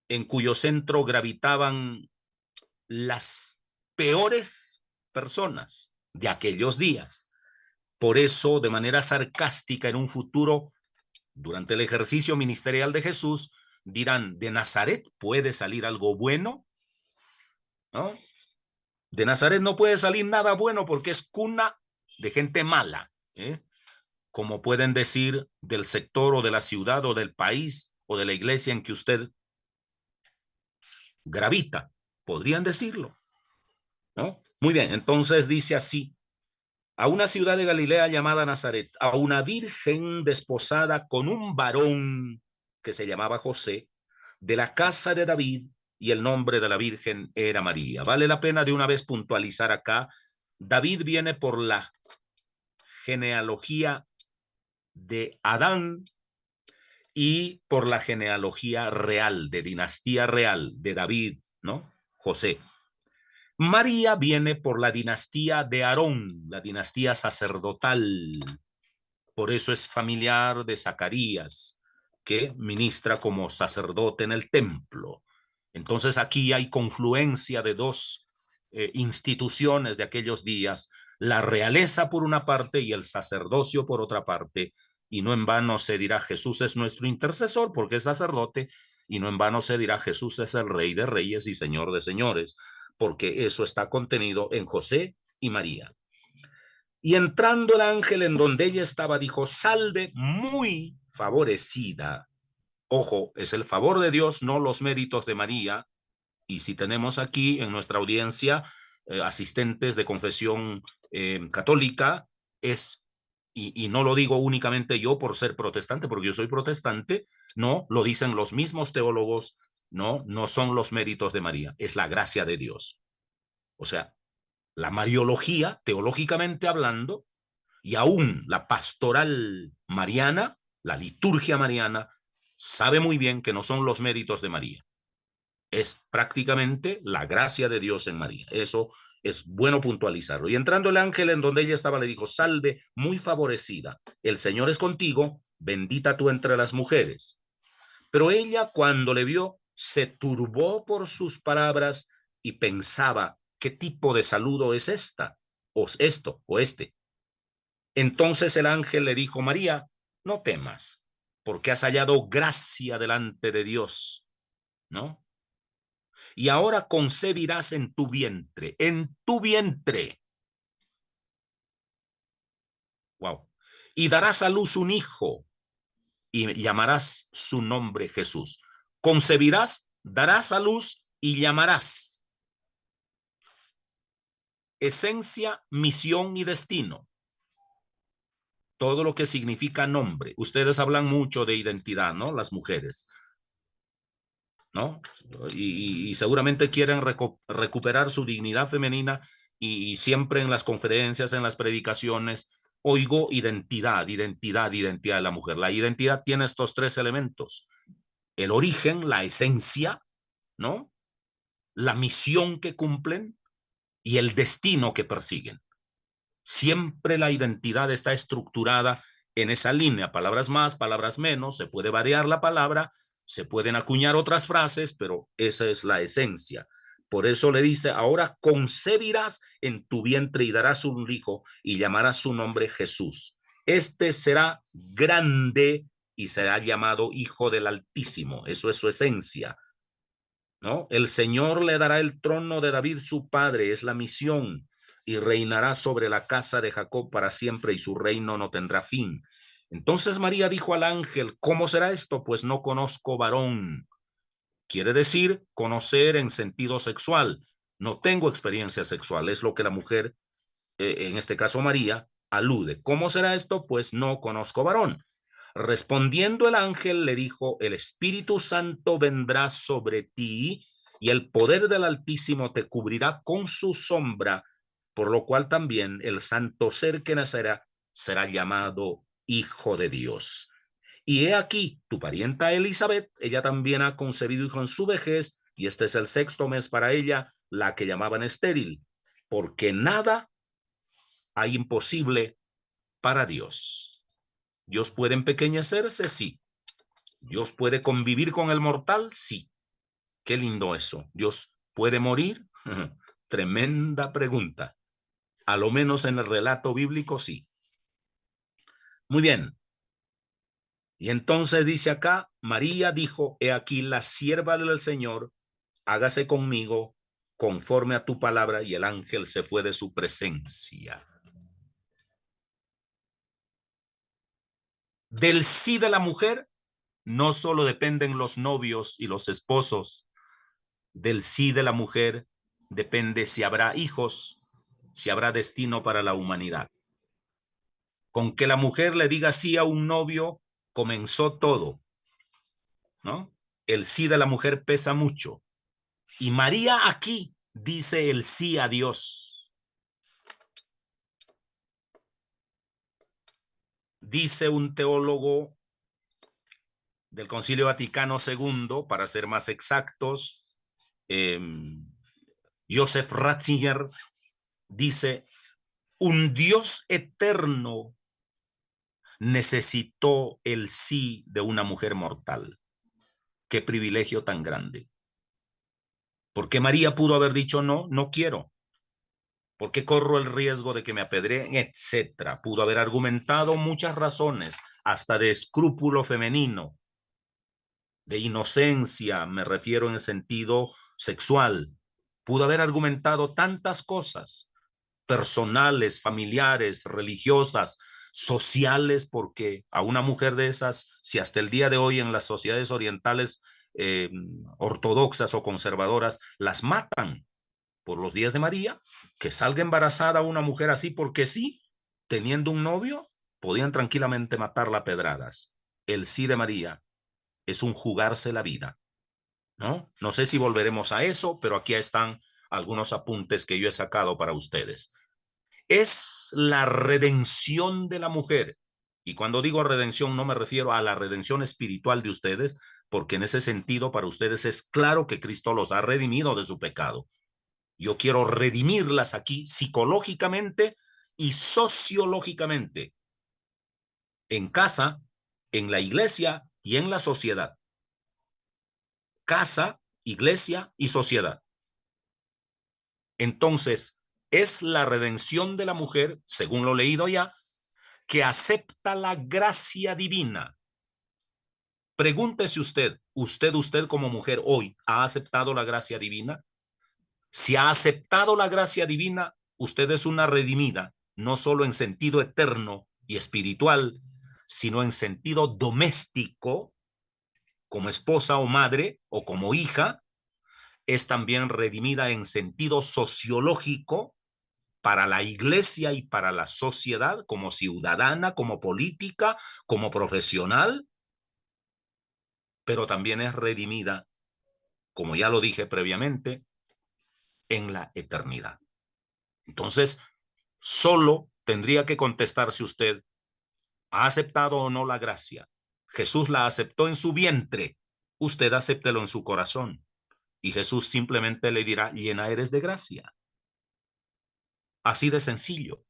en cuyo centro gravitaban las peores personas de aquellos días. Por eso, de manera sarcástica, en un futuro, durante el ejercicio ministerial de Jesús, dirán, ¿de Nazaret puede salir algo bueno? ¿No? De Nazaret no puede salir nada bueno porque es cuna de gente mala, como pueden decir del sector o de la ciudad o del país o de la iglesia en que usted gravita. Podrían decirlo, ¿no? Muy bien, entonces dice así, a una ciudad de Galilea llamada Nazaret, a una virgen desposada con un varón que se llamaba José, de la casa de David, y el nombre de la virgen era María. Vale la pena de una vez puntualizar acá, David viene por la genealogía de Adán y por la genealogía real, de dinastía real, de David, ¿no? José. María viene por la dinastía de Aarón, la dinastía sacerdotal. Por eso es familiar de Zacarías, que ministra como sacerdote en el templo. Entonces aquí hay confluencia de dos instituciones de aquellos días, la realeza por una parte y el sacerdocio por otra parte, y no en vano se dirá Jesús es nuestro intercesor porque es sacerdote, y no en vano se dirá Jesús es el Rey de Reyes y Señor de Señores, porque eso está contenido en José y María. Y entrando el ángel en donde ella estaba, dijo, salve muy favorecida. Ojo, es el favor de Dios, no los méritos de María, Y si tenemos aquí en nuestra audiencia asistentes de confesión católica, y no lo digo únicamente yo por ser protestante, porque yo soy protestante, no, lo dicen los mismos teólogos, no son los méritos de María, es la gracia de Dios. O sea, la mariología, teológicamente hablando, y aún la pastoral mariana, la liturgia mariana, sabe muy bien que no son los méritos de María. Es prácticamente la gracia de Dios en María. Eso es bueno puntualizarlo. Y entrando el ángel en donde ella estaba, le dijo: salve, muy favorecida, el Señor es contigo, bendita tú entre las mujeres. Pero ella, cuando le vio, se turbó por sus palabras y pensaba: ¿qué tipo de saludo es esta? O esto, o este. Entonces el ángel le dijo: María, no temas, porque has hallado gracia delante de Dios, ¿no? Y ahora concebirás en tu vientre, en tu vientre. Wow. Y darás a luz un hijo y llamarás su nombre Jesús. Concebirás, darás a luz y llamarás. Esencia, misión y destino. Todo lo que significa nombre. Ustedes hablan mucho de identidad, ¿no? Las mujeres, ¿no? Y seguramente quieren recuperar su dignidad femenina, y siempre en las conferencias, en las predicaciones, oigo identidad de la mujer. La identidad tiene estos tres elementos: el origen, la esencia, ¿no? La misión que cumplen y el destino que persiguen. Siempre la identidad está estructurada en esa línea, palabras más, palabras menos, se puede variar la palabra, se pueden acuñar otras frases, pero esa es la esencia. Por eso le dice: ahora concebirás en tu vientre y darás un hijo y llamarás su nombre Jesús. Este será grande y será llamado Hijo del Altísimo. Eso es su esencia, ¿no? El Señor le dará el trono de David su padre, es la misión, y reinará sobre la casa de Jacob para siempre, y su reino no tendrá fin. Entonces María dijo al ángel: ¿cómo será esto? Pues no conozco varón. Quiere decir conocer en sentido sexual. No tengo experiencia sexual, es lo que la mujer, en este caso María, alude. ¿Cómo será esto? Pues no conozco varón. Respondiendo el ángel le dijo: el Espíritu Santo vendrá sobre ti y el poder del Altísimo te cubrirá con su sombra, por lo cual también el santo ser que nacerá será llamado Hijo de Dios. Y he aquí, tu parienta Elizabeth, ella también ha concebido hijo en su vejez, y este es el 6º mes para ella, la que llamaban estéril, porque nada hay imposible para Dios. ¿Dios puede empequeñecerse? Sí. ¿Dios puede convivir con el mortal? Sí. Qué lindo eso. ¿Dios puede morir? Tremenda pregunta. A lo menos en el relato bíblico, sí. Muy bien. Y entonces dice acá: María dijo: he aquí la sierva del Señor, hágase conmigo conforme a tu palabra. Y el ángel se fue de su presencia. Del sí de la mujer no solo dependen los novios y los esposos. Del sí de la mujer depende si habrá hijos, si habrá destino para la humanidad. Con que la mujer le diga sí a un novio, comenzó todo, ¿no? El sí de la mujer pesa mucho. Y María aquí dice el sí a Dios. Dice un teólogo del Concilio Vaticano II, para ser más exactos, Joseph Ratzinger, dice: un Dios eterno necesitó el sí de una mujer mortal. Qué privilegio tan grande. Porque María pudo haber dicho: no, no quiero. ¿Por qué corro el riesgo de que me apedreen? Etcétera. Pudo haber argumentado muchas razones, hasta de escrúpulo femenino, de inocencia, me refiero en el sentido sexual. Pudo haber argumentado tantas cosas, personales, familiares, religiosas, sociales, porque a una mujer de esas, si hasta el día de hoy en las sociedades orientales ortodoxas o conservadoras las matan por los días de María. Que salga embarazada una mujer así porque sí, teniendo un novio, podían tranquilamente matarla a pedradas. El sí de María es un jugarse la vida, ¿no? No sé si volveremos a eso, pero aquí están algunos apuntes que yo he sacado para ustedes. Es la redención de la mujer. Y cuando digo redención no me refiero a la redención espiritual de ustedes, porque en ese sentido para ustedes es claro que Cristo los ha redimido de su pecado. Yo quiero redimirlas aquí psicológicamente y sociológicamente, en casa, en la iglesia y en la sociedad. Casa, iglesia y sociedad. Entonces, es la redención de la mujer, según lo leído ya, que acepta la gracia divina. Pregúntese usted como mujer hoy, ¿ha aceptado la gracia divina? Si ha aceptado la gracia divina, usted es una redimida, no solo en sentido eterno y espiritual, sino en sentido doméstico, como esposa o madre o como hija. Es también redimida en sentido sociológico para la iglesia y para la sociedad, como ciudadana, como política, como profesional, pero también es redimida, como ya lo dije previamente, en la eternidad. Entonces, solo tendría que contestarse usted, ¿ha aceptado o no la gracia? Jesús la aceptó en su vientre, usted acéptelo en su corazón. Y Jesús simplemente le dirá, llena eres de gracia. Así de sencillo.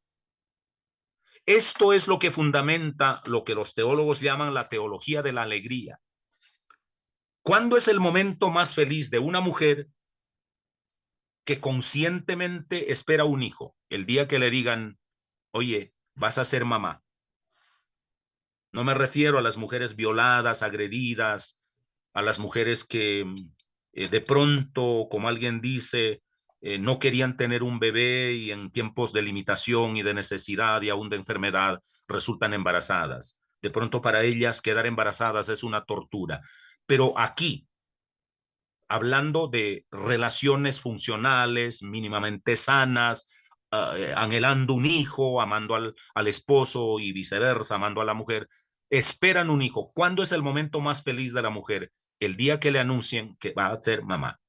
Esto es lo que fundamenta lo que los teólogos llaman la teología de la alegría. ¿Cuándo es el momento más feliz de una mujer que conscientemente espera un hijo? El día que le digan, oye, vas a ser mamá. No me refiero a las mujeres violadas, agredidas, a las mujeres que de pronto, como alguien dice, no querían tener un bebé y en tiempos de limitación y de necesidad y aún de enfermedad resultan embarazadas. De pronto para ellas quedar embarazadas es una tortura. Pero aquí, hablando de relaciones funcionales, mínimamente sanas, anhelando un hijo, amando al esposo y viceversa, amando a la mujer, esperan un hijo. ¿Cuándo es el momento más feliz de la mujer? El día que le anuncien que va a ser mamá.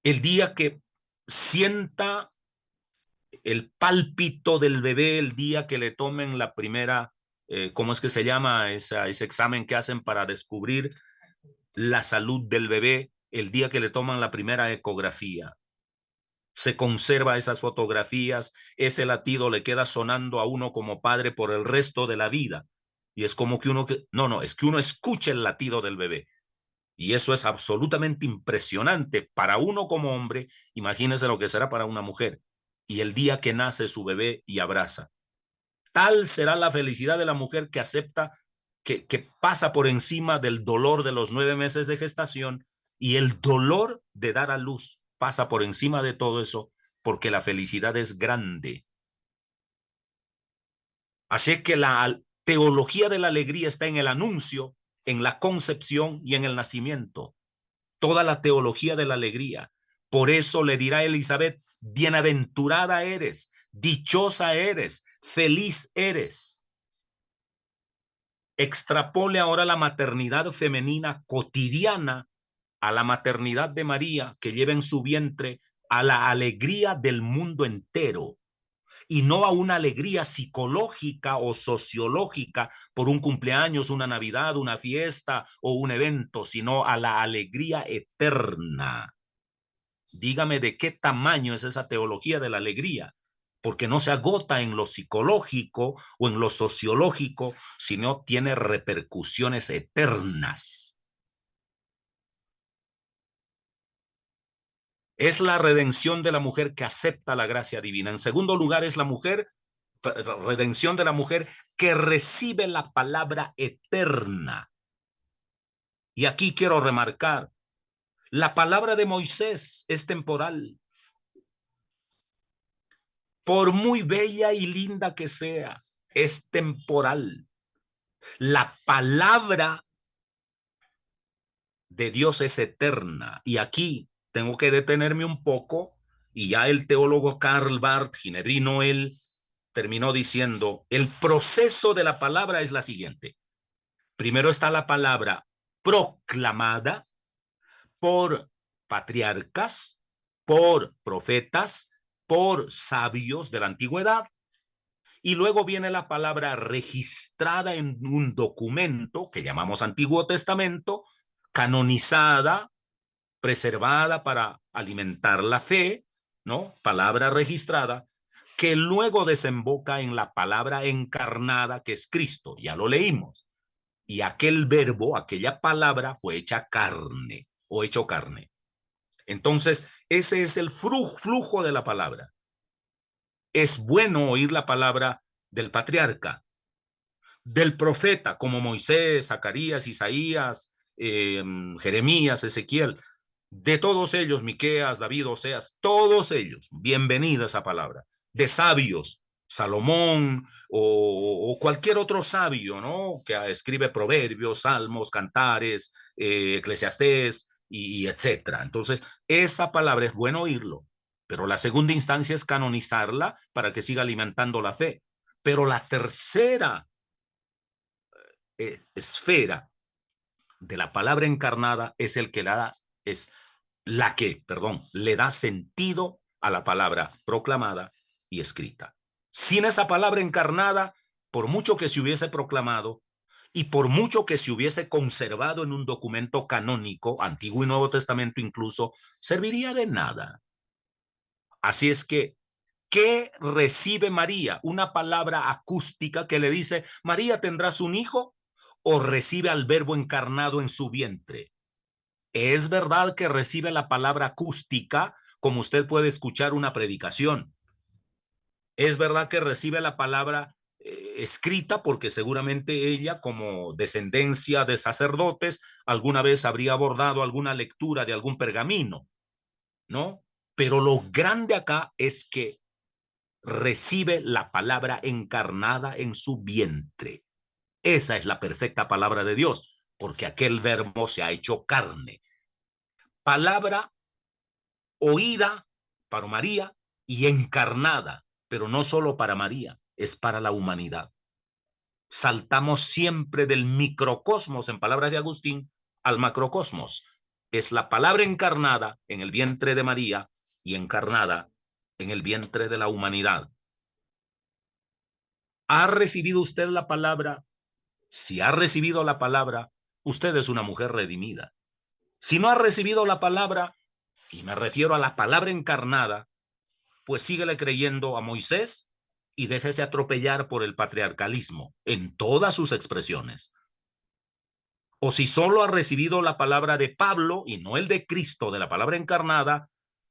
El día que sienta el pálpito del bebé, el día que le tomen la primera, ¿cómo es que se llama? Ese examen que hacen para descubrir la salud del bebé, el día que le toman la primera ecografía. Se conserva esas fotografías, ese latido le queda sonando a uno como padre por el resto de la vida. Y es como que es que uno escucha el latido del bebé. Y eso es absolutamente impresionante para uno como hombre. Imagínese lo que será para una mujer. Y el día que nace su bebé y abraza. Tal será la felicidad de la mujer que acepta, que pasa por encima del dolor de los 9 meses de gestación y el dolor de dar a luz pasa por encima de todo eso porque la felicidad es grande. Así que la teología de la alegría está en el anuncio, en la concepción y en el nacimiento. Toda la teología de la alegría. Por eso le dirá a Elizabeth, bienaventurada eres, dichosa eres, feliz eres. Extrapole ahora la maternidad femenina cotidiana a la maternidad de María que lleva en su vientre a la alegría del mundo entero y no a una alegría psicológica o sociológica por un cumpleaños, una Navidad, una fiesta o un evento, sino a la alegría eterna. Dígame de qué tamaño es esa teología de la alegría, porque no se agota en lo psicológico o en lo sociológico, sino tiene repercusiones eternas. Es la redención de la mujer que acepta la gracia divina. En segundo lugar, es la redención de la mujer que recibe la palabra eterna. Y aquí quiero remarcar, la palabra de Moisés es temporal. Por muy bella y linda que sea, es temporal. La palabra de Dios es eterna. Y aquí tengo que detenerme un poco, y ya el teólogo Karl Barth, ginebrino él, terminó diciendo, el proceso de la palabra es la siguiente. Primero está la palabra proclamada por patriarcas, por profetas, por sabios de la antigüedad, y luego viene la palabra registrada en un documento que llamamos Antiguo Testamento, canonizada, preservada para alimentar la fe, ¿no? Palabra registrada, que luego desemboca en la palabra encarnada que es Cristo, ya lo leímos. Y aquel verbo, aquella palabra fue hecha carne o hecho carne. Entonces, ese es el flujo de la palabra. Es bueno oír la palabra del patriarca, del profeta, como Moisés, Zacarías, Isaías, Jeremías, Ezequiel, de todos ellos, Miqueas, David, Oseas, todos ellos, bienvenida esa palabra, de sabios, Salomón o cualquier otro sabio, ¿no? Que escribe proverbios, salmos, cantares, eclesiastés y etcétera. Entonces, esa palabra es bueno oírlo, pero la segunda instancia es canonizarla para que siga alimentando la fe. Pero la tercera esfera de la palabra encarnada es el que la da, es la que, perdón, le da sentido a la palabra proclamada y escrita. Sin esa palabra encarnada, por mucho que se hubiese proclamado y por mucho que se hubiese conservado en un documento canónico, Antiguo y Nuevo Testamento incluso, serviría de nada. Así es que, ¿qué recibe María? ¿Una palabra acústica que le dice, María tendrás un hijo? ¿O recibe al verbo encarnado en su vientre? Es verdad que recibe la palabra acústica, como usted puede escuchar una predicación. Es verdad que recibe la palabra escrita, porque seguramente ella, como descendencia de sacerdotes, alguna vez habría abordado alguna lectura de algún pergamino, ¿no? Pero lo grande acá es que recibe la palabra encarnada en su vientre. Esa es la perfecta palabra de Dios, porque aquel verbo se ha hecho carne. Palabra oída para María y encarnada, pero no solo para María, es para la humanidad. Saltamos siempre del microcosmos, en palabras de Agustín, al macrocosmos. Es la palabra encarnada en el vientre de María y encarnada en el vientre de la humanidad. ¿Ha recibido usted la palabra? Si ha recibido la palabra, usted es una mujer redimida. Si no ha recibido la palabra, y me refiero a la palabra encarnada, pues síguele creyendo a Moisés y déjese atropellar por el patriarcalismo en todas sus expresiones. O si solo ha recibido la palabra de Pablo y no el de Cristo, de la palabra encarnada,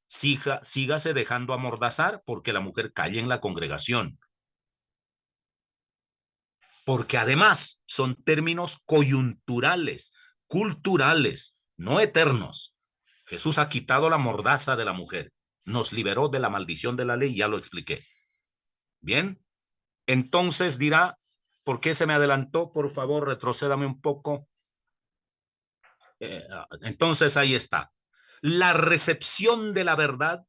sígase dejando amordazar porque la mujer calle en la congregación. Porque además son términos coyunturales, culturales, no eternos. Jesús ha quitado la mordaza de la mujer, nos liberó de la maldición de la ley, ya lo expliqué. Bien, entonces dirá, ¿por qué se me adelantó? Por favor, retrocédame un poco. Entonces ahí está. La recepción de la verdad,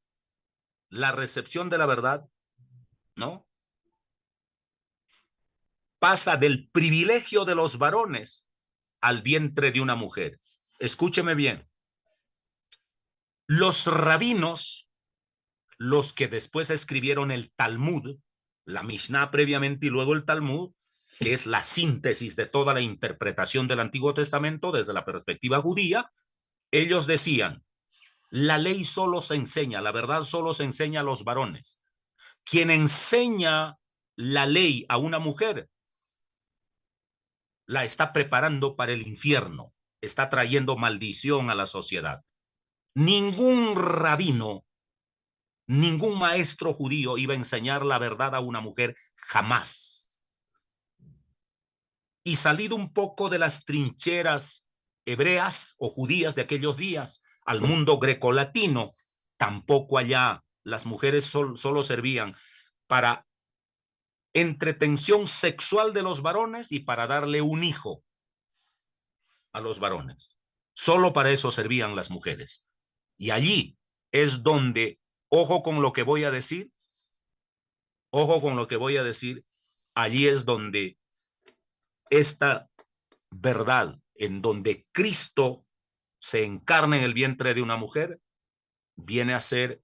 ¿no? Pasa del privilegio de los varones al vientre de una mujer. Escúcheme bien. Los rabinos, los que después escribieron el Talmud, la Mishnah previamente y luego el Talmud, que es la síntesis de toda la interpretación del Antiguo Testamento desde la perspectiva judía, ellos decían, la ley solo se enseña, la verdad solo se enseña a los varones. Quien enseña la ley a una mujer, la está preparando para el infierno, está trayendo maldición a la sociedad. Ningún rabino, ningún maestro judío iba a enseñar la verdad a una mujer jamás. Y salido un poco de las trincheras hebreas o judías de aquellos días al mundo grecolatino, tampoco allá las mujeres solo servían para entretención sexual de los varones y para darle un hijo a los varones. Solo para eso servían las mujeres. Y allí es donde, ojo con lo que voy a decir, ojo con lo que voy a decir, allí es donde esta verdad, en donde Cristo se encarna en el vientre de una mujer, viene a ser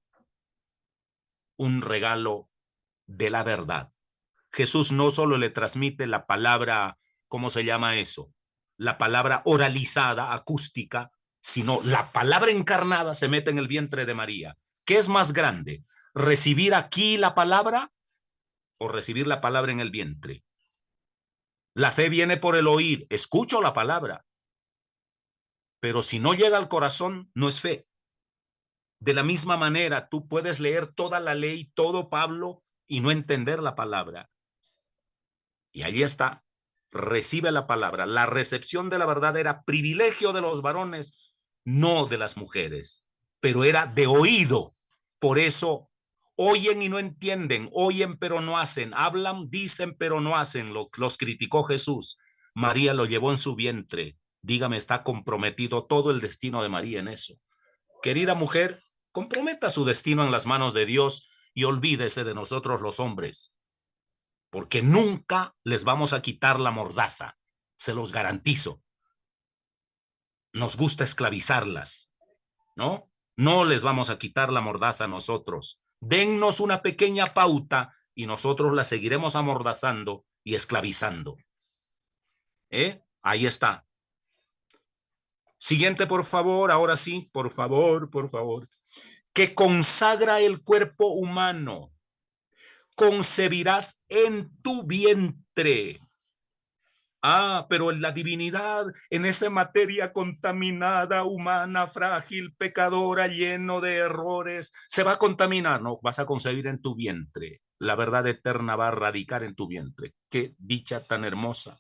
un regalo de la verdad. Jesús no solo le transmite la palabra, ¿cómo se llama eso? La palabra oralizada, acústica, sino la palabra encarnada se mete en el vientre de María. ¿Qué es más grande? ¿Recibir aquí la palabra o recibir la palabra en el vientre? La fe viene por el oír, escucho la palabra, pero si no llega al corazón, no es fe. De la misma manera, tú puedes leer toda la ley, todo Pablo, y no entender la palabra. Y allí está, recibe la palabra. La recepción de la verdad era privilegio de los varones, no de las mujeres, pero era de oído. Por eso oyen y no entienden, oyen pero no hacen, hablan, dicen pero no hacen. Los criticó Jesús. María lo llevó en su vientre. Dígame, está comprometido todo el destino de María en eso. Querida mujer, comprometa su destino en las manos de Dios y olvídese de nosotros los hombres, porque nunca les vamos a quitar la mordaza, se los garantizo. Nos gusta esclavizarlas, ¿no? No les vamos a quitar la mordaza a nosotros. Dennos una pequeña pauta y nosotros la seguiremos amordazando y esclavizando. Ahí está. Siguiente, por favor. Ahora sí, por favor, por favor. Que consagra el cuerpo humano. Concebirás en tu vientre. Pero en la divinidad, en esa materia contaminada, humana, frágil, pecadora, lleno de errores, se va a contaminar. No, vas a concebir en tu vientre. La verdad eterna va a radicar en tu vientre. Qué dicha tan hermosa.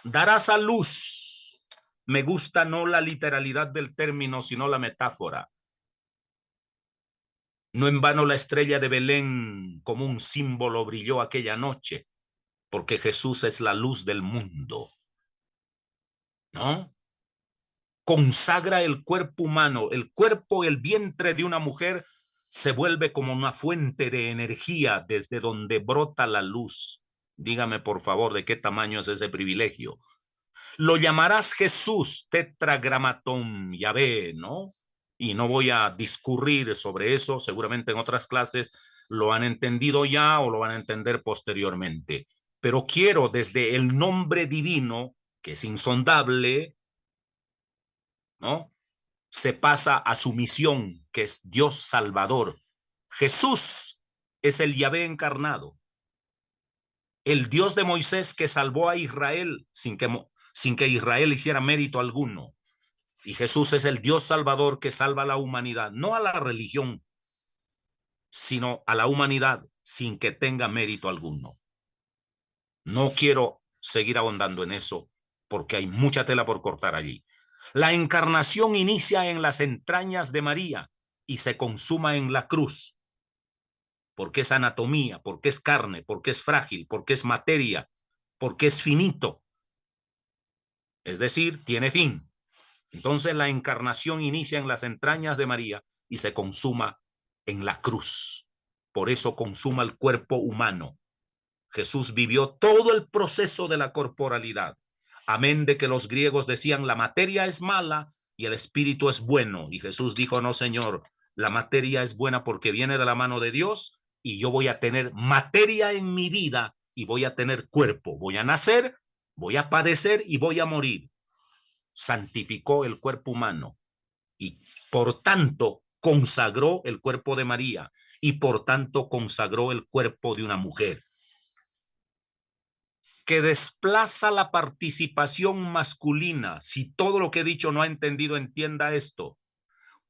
Darás a luz. Me gusta no la literalidad del término, sino la metáfora. No en vano la estrella de Belén como un símbolo brilló aquella noche, porque Jesús es la luz del mundo, ¿no? Consagra el cuerpo humano, el cuerpo, el vientre de una mujer se vuelve como una fuente de energía desde donde brota la luz. Dígame, por favor, de qué tamaño es ese privilegio. Lo llamarás Jesús, tetragramatón, Yahvé, ¿no? Y no voy a discurrir sobre eso, seguramente en otras clases lo han entendido ya o lo van a entender posteriormente. Pero quiero desde el nombre divino, que es insondable, ¿no? Se pasa a su misión, que es Dios Salvador. Jesús es el Yahvé encarnado, el Dios de Moisés que salvó a Israel sin que Israel hiciera mérito alguno. Y Jesús es el Dios Salvador que salva a la humanidad, no a la religión, sino a la humanidad sin que tenga mérito alguno. No quiero seguir ahondando en eso porque hay mucha tela por cortar allí. La encarnación inicia en las entrañas de María y se consuma en la cruz, porque es anatomía, porque es carne, porque es frágil, porque es materia, porque es finito. Es decir, tiene fin. Entonces la encarnación inicia en las entrañas de María y se consuma en la cruz. Por eso consuma el cuerpo humano. Jesús vivió todo el proceso de la corporalidad. Amén de que los griegos decían la materia es mala y el espíritu es bueno. Y Jesús dijo, no, Señor, la materia es buena porque viene de la mano de Dios y yo voy a tener materia en mi vida y voy a tener cuerpo. Voy a nacer, voy a padecer y voy a morir. Santificó el cuerpo humano y por tanto consagró el cuerpo de María y por tanto consagró el cuerpo de una mujer. Que desplaza la participación masculina. Si todo lo que he dicho no ha entendido, entienda esto.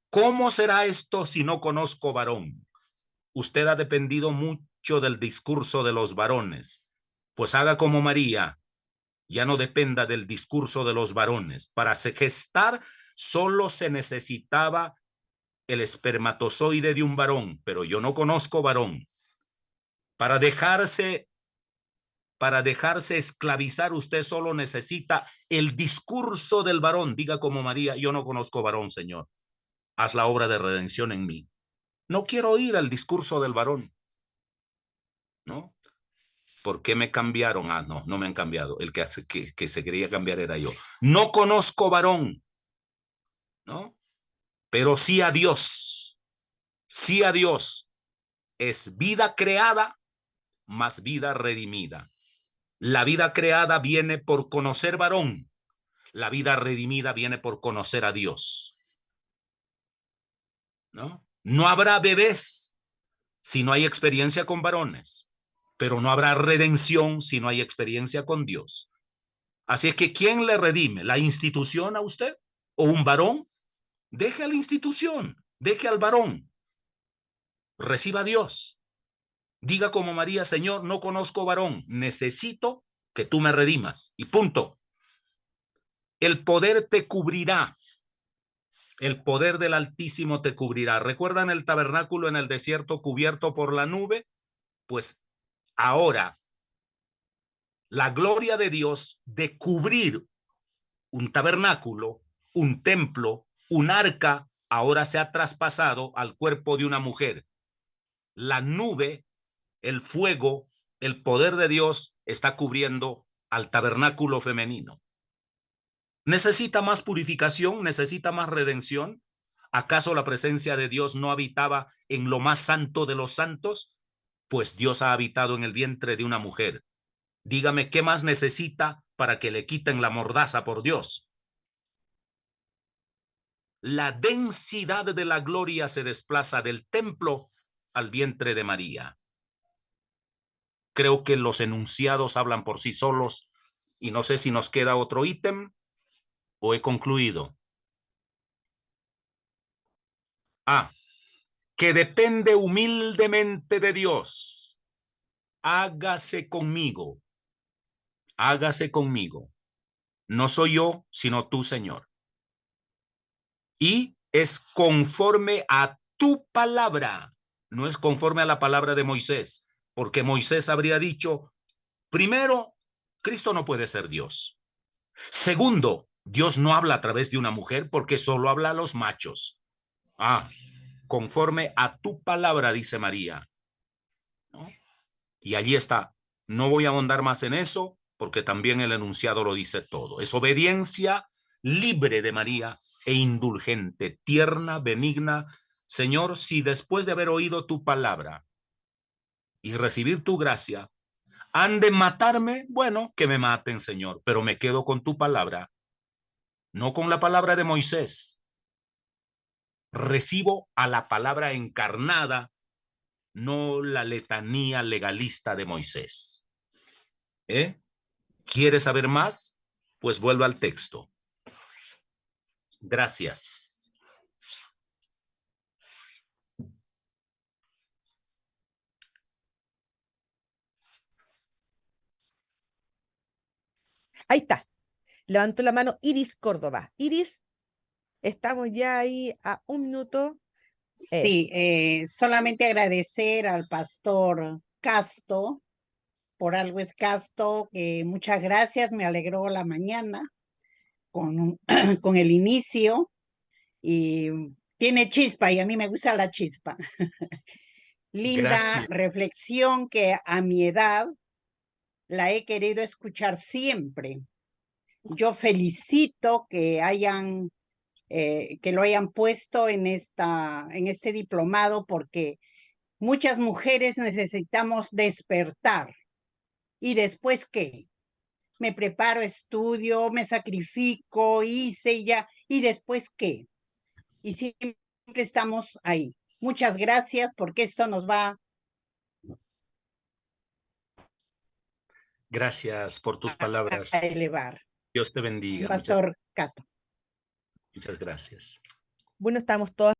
¿Cómo será esto si no conozco varón? Usted ha dependido mucho del discurso de los varones. Pues haga como María, ya no dependa del discurso de los varones. Para gestar solo se necesitaba el espermatozoide de un varón, pero yo no conozco varón. Para dejarse para dejarse esclavizar, usted solo necesita el discurso del varón. Diga como María, yo no conozco varón, Señor. Haz la obra de redención en mí. No quiero oír el discurso del varón. ¿No? ¿Por qué me cambiaron? Ah, no, no me han cambiado. El que se quería cambiar era yo. No conozco varón, ¿no? Pero sí a Dios. Sí a Dios. Es vida creada más vida redimida. La vida creada viene por conocer varón. La vida redimida viene por conocer a Dios. ¿No? No habrá bebés si no hay experiencia con varones, pero no habrá redención si no hay experiencia con Dios. Así es que ¿quién le redime? ¿La institución a usted? ¿O un varón? Deje a la institución, deje al varón. Reciba a Dios. Diga como María, Señor, no conozco varón, necesito que tú me redimas. Y punto. El poder te cubrirá. El poder del Altísimo te cubrirá. ¿Recuerdan el tabernáculo en el desierto cubierto por la nube? Pues ahora la gloria de Dios de cubrir un tabernáculo, un templo, un arca, ahora se ha traspasado al cuerpo de una mujer. La nube, el fuego, el poder de Dios está cubriendo al tabernáculo femenino. ¿Necesita más purificación? ¿Necesita más redención? ¿Acaso la presencia de Dios no habitaba en lo más santo de los santos? Pues Dios ha habitado en el vientre de una mujer. Dígame, ¿qué más necesita para que le quiten la mordaza por Dios? La densidad de la gloria se desplaza del templo al vientre de María. Creo que los enunciados hablan por sí solos y no sé si nos queda otro ítem o he concluido. Que depende humildemente de Dios. Hágase conmigo. Hágase conmigo. No soy yo, sino tú, Señor. Y es conforme a tu palabra. No es conforme a la palabra de Moisés, porque Moisés habría dicho, primero, Cristo no puede ser Dios. Segundo, Dios no habla a través de una mujer porque solo habla a los machos. Conforme a tu palabra, dice María. ¿No? Y allí está. No voy a ahondar más en eso porque también el enunciado lo dice todo. Es obediencia libre de María e indulgente, tierna, benigna. Señor, si después de haber oído tu palabra y recibir tu gracia, han de matarme, bueno, que me maten, Señor, pero me quedo con tu palabra, no con la palabra de Moisés. Recibo a la palabra encarnada, no la letanía legalista de Moisés. ¿Quieres saber más? Pues vuelve al texto. Gracias. Ahí está. Levantó la mano Iris Córdoba. Iris, estamos ya ahí a un minuto. Sí, solamente agradecer al pastor Casto, por algo es Casto, muchas gracias, me alegró la mañana con, con el inicio y tiene chispa y a mí me gusta la chispa. Linda Gracias. reflexión que a mi edad la he querido escuchar siempre. Yo felicito que lo hayan puesto en este diplomado porque muchas mujeres necesitamos despertar. ¿Y después qué? Me preparo, estudio, me sacrifico, hice ya. ¿Y después qué? Y siempre estamos ahí. Muchas gracias porque esto nos va Gracias por tus palabras. a elevar. Dios te bendiga. Pastor Castro. Muchas gracias. Bueno, estamos todos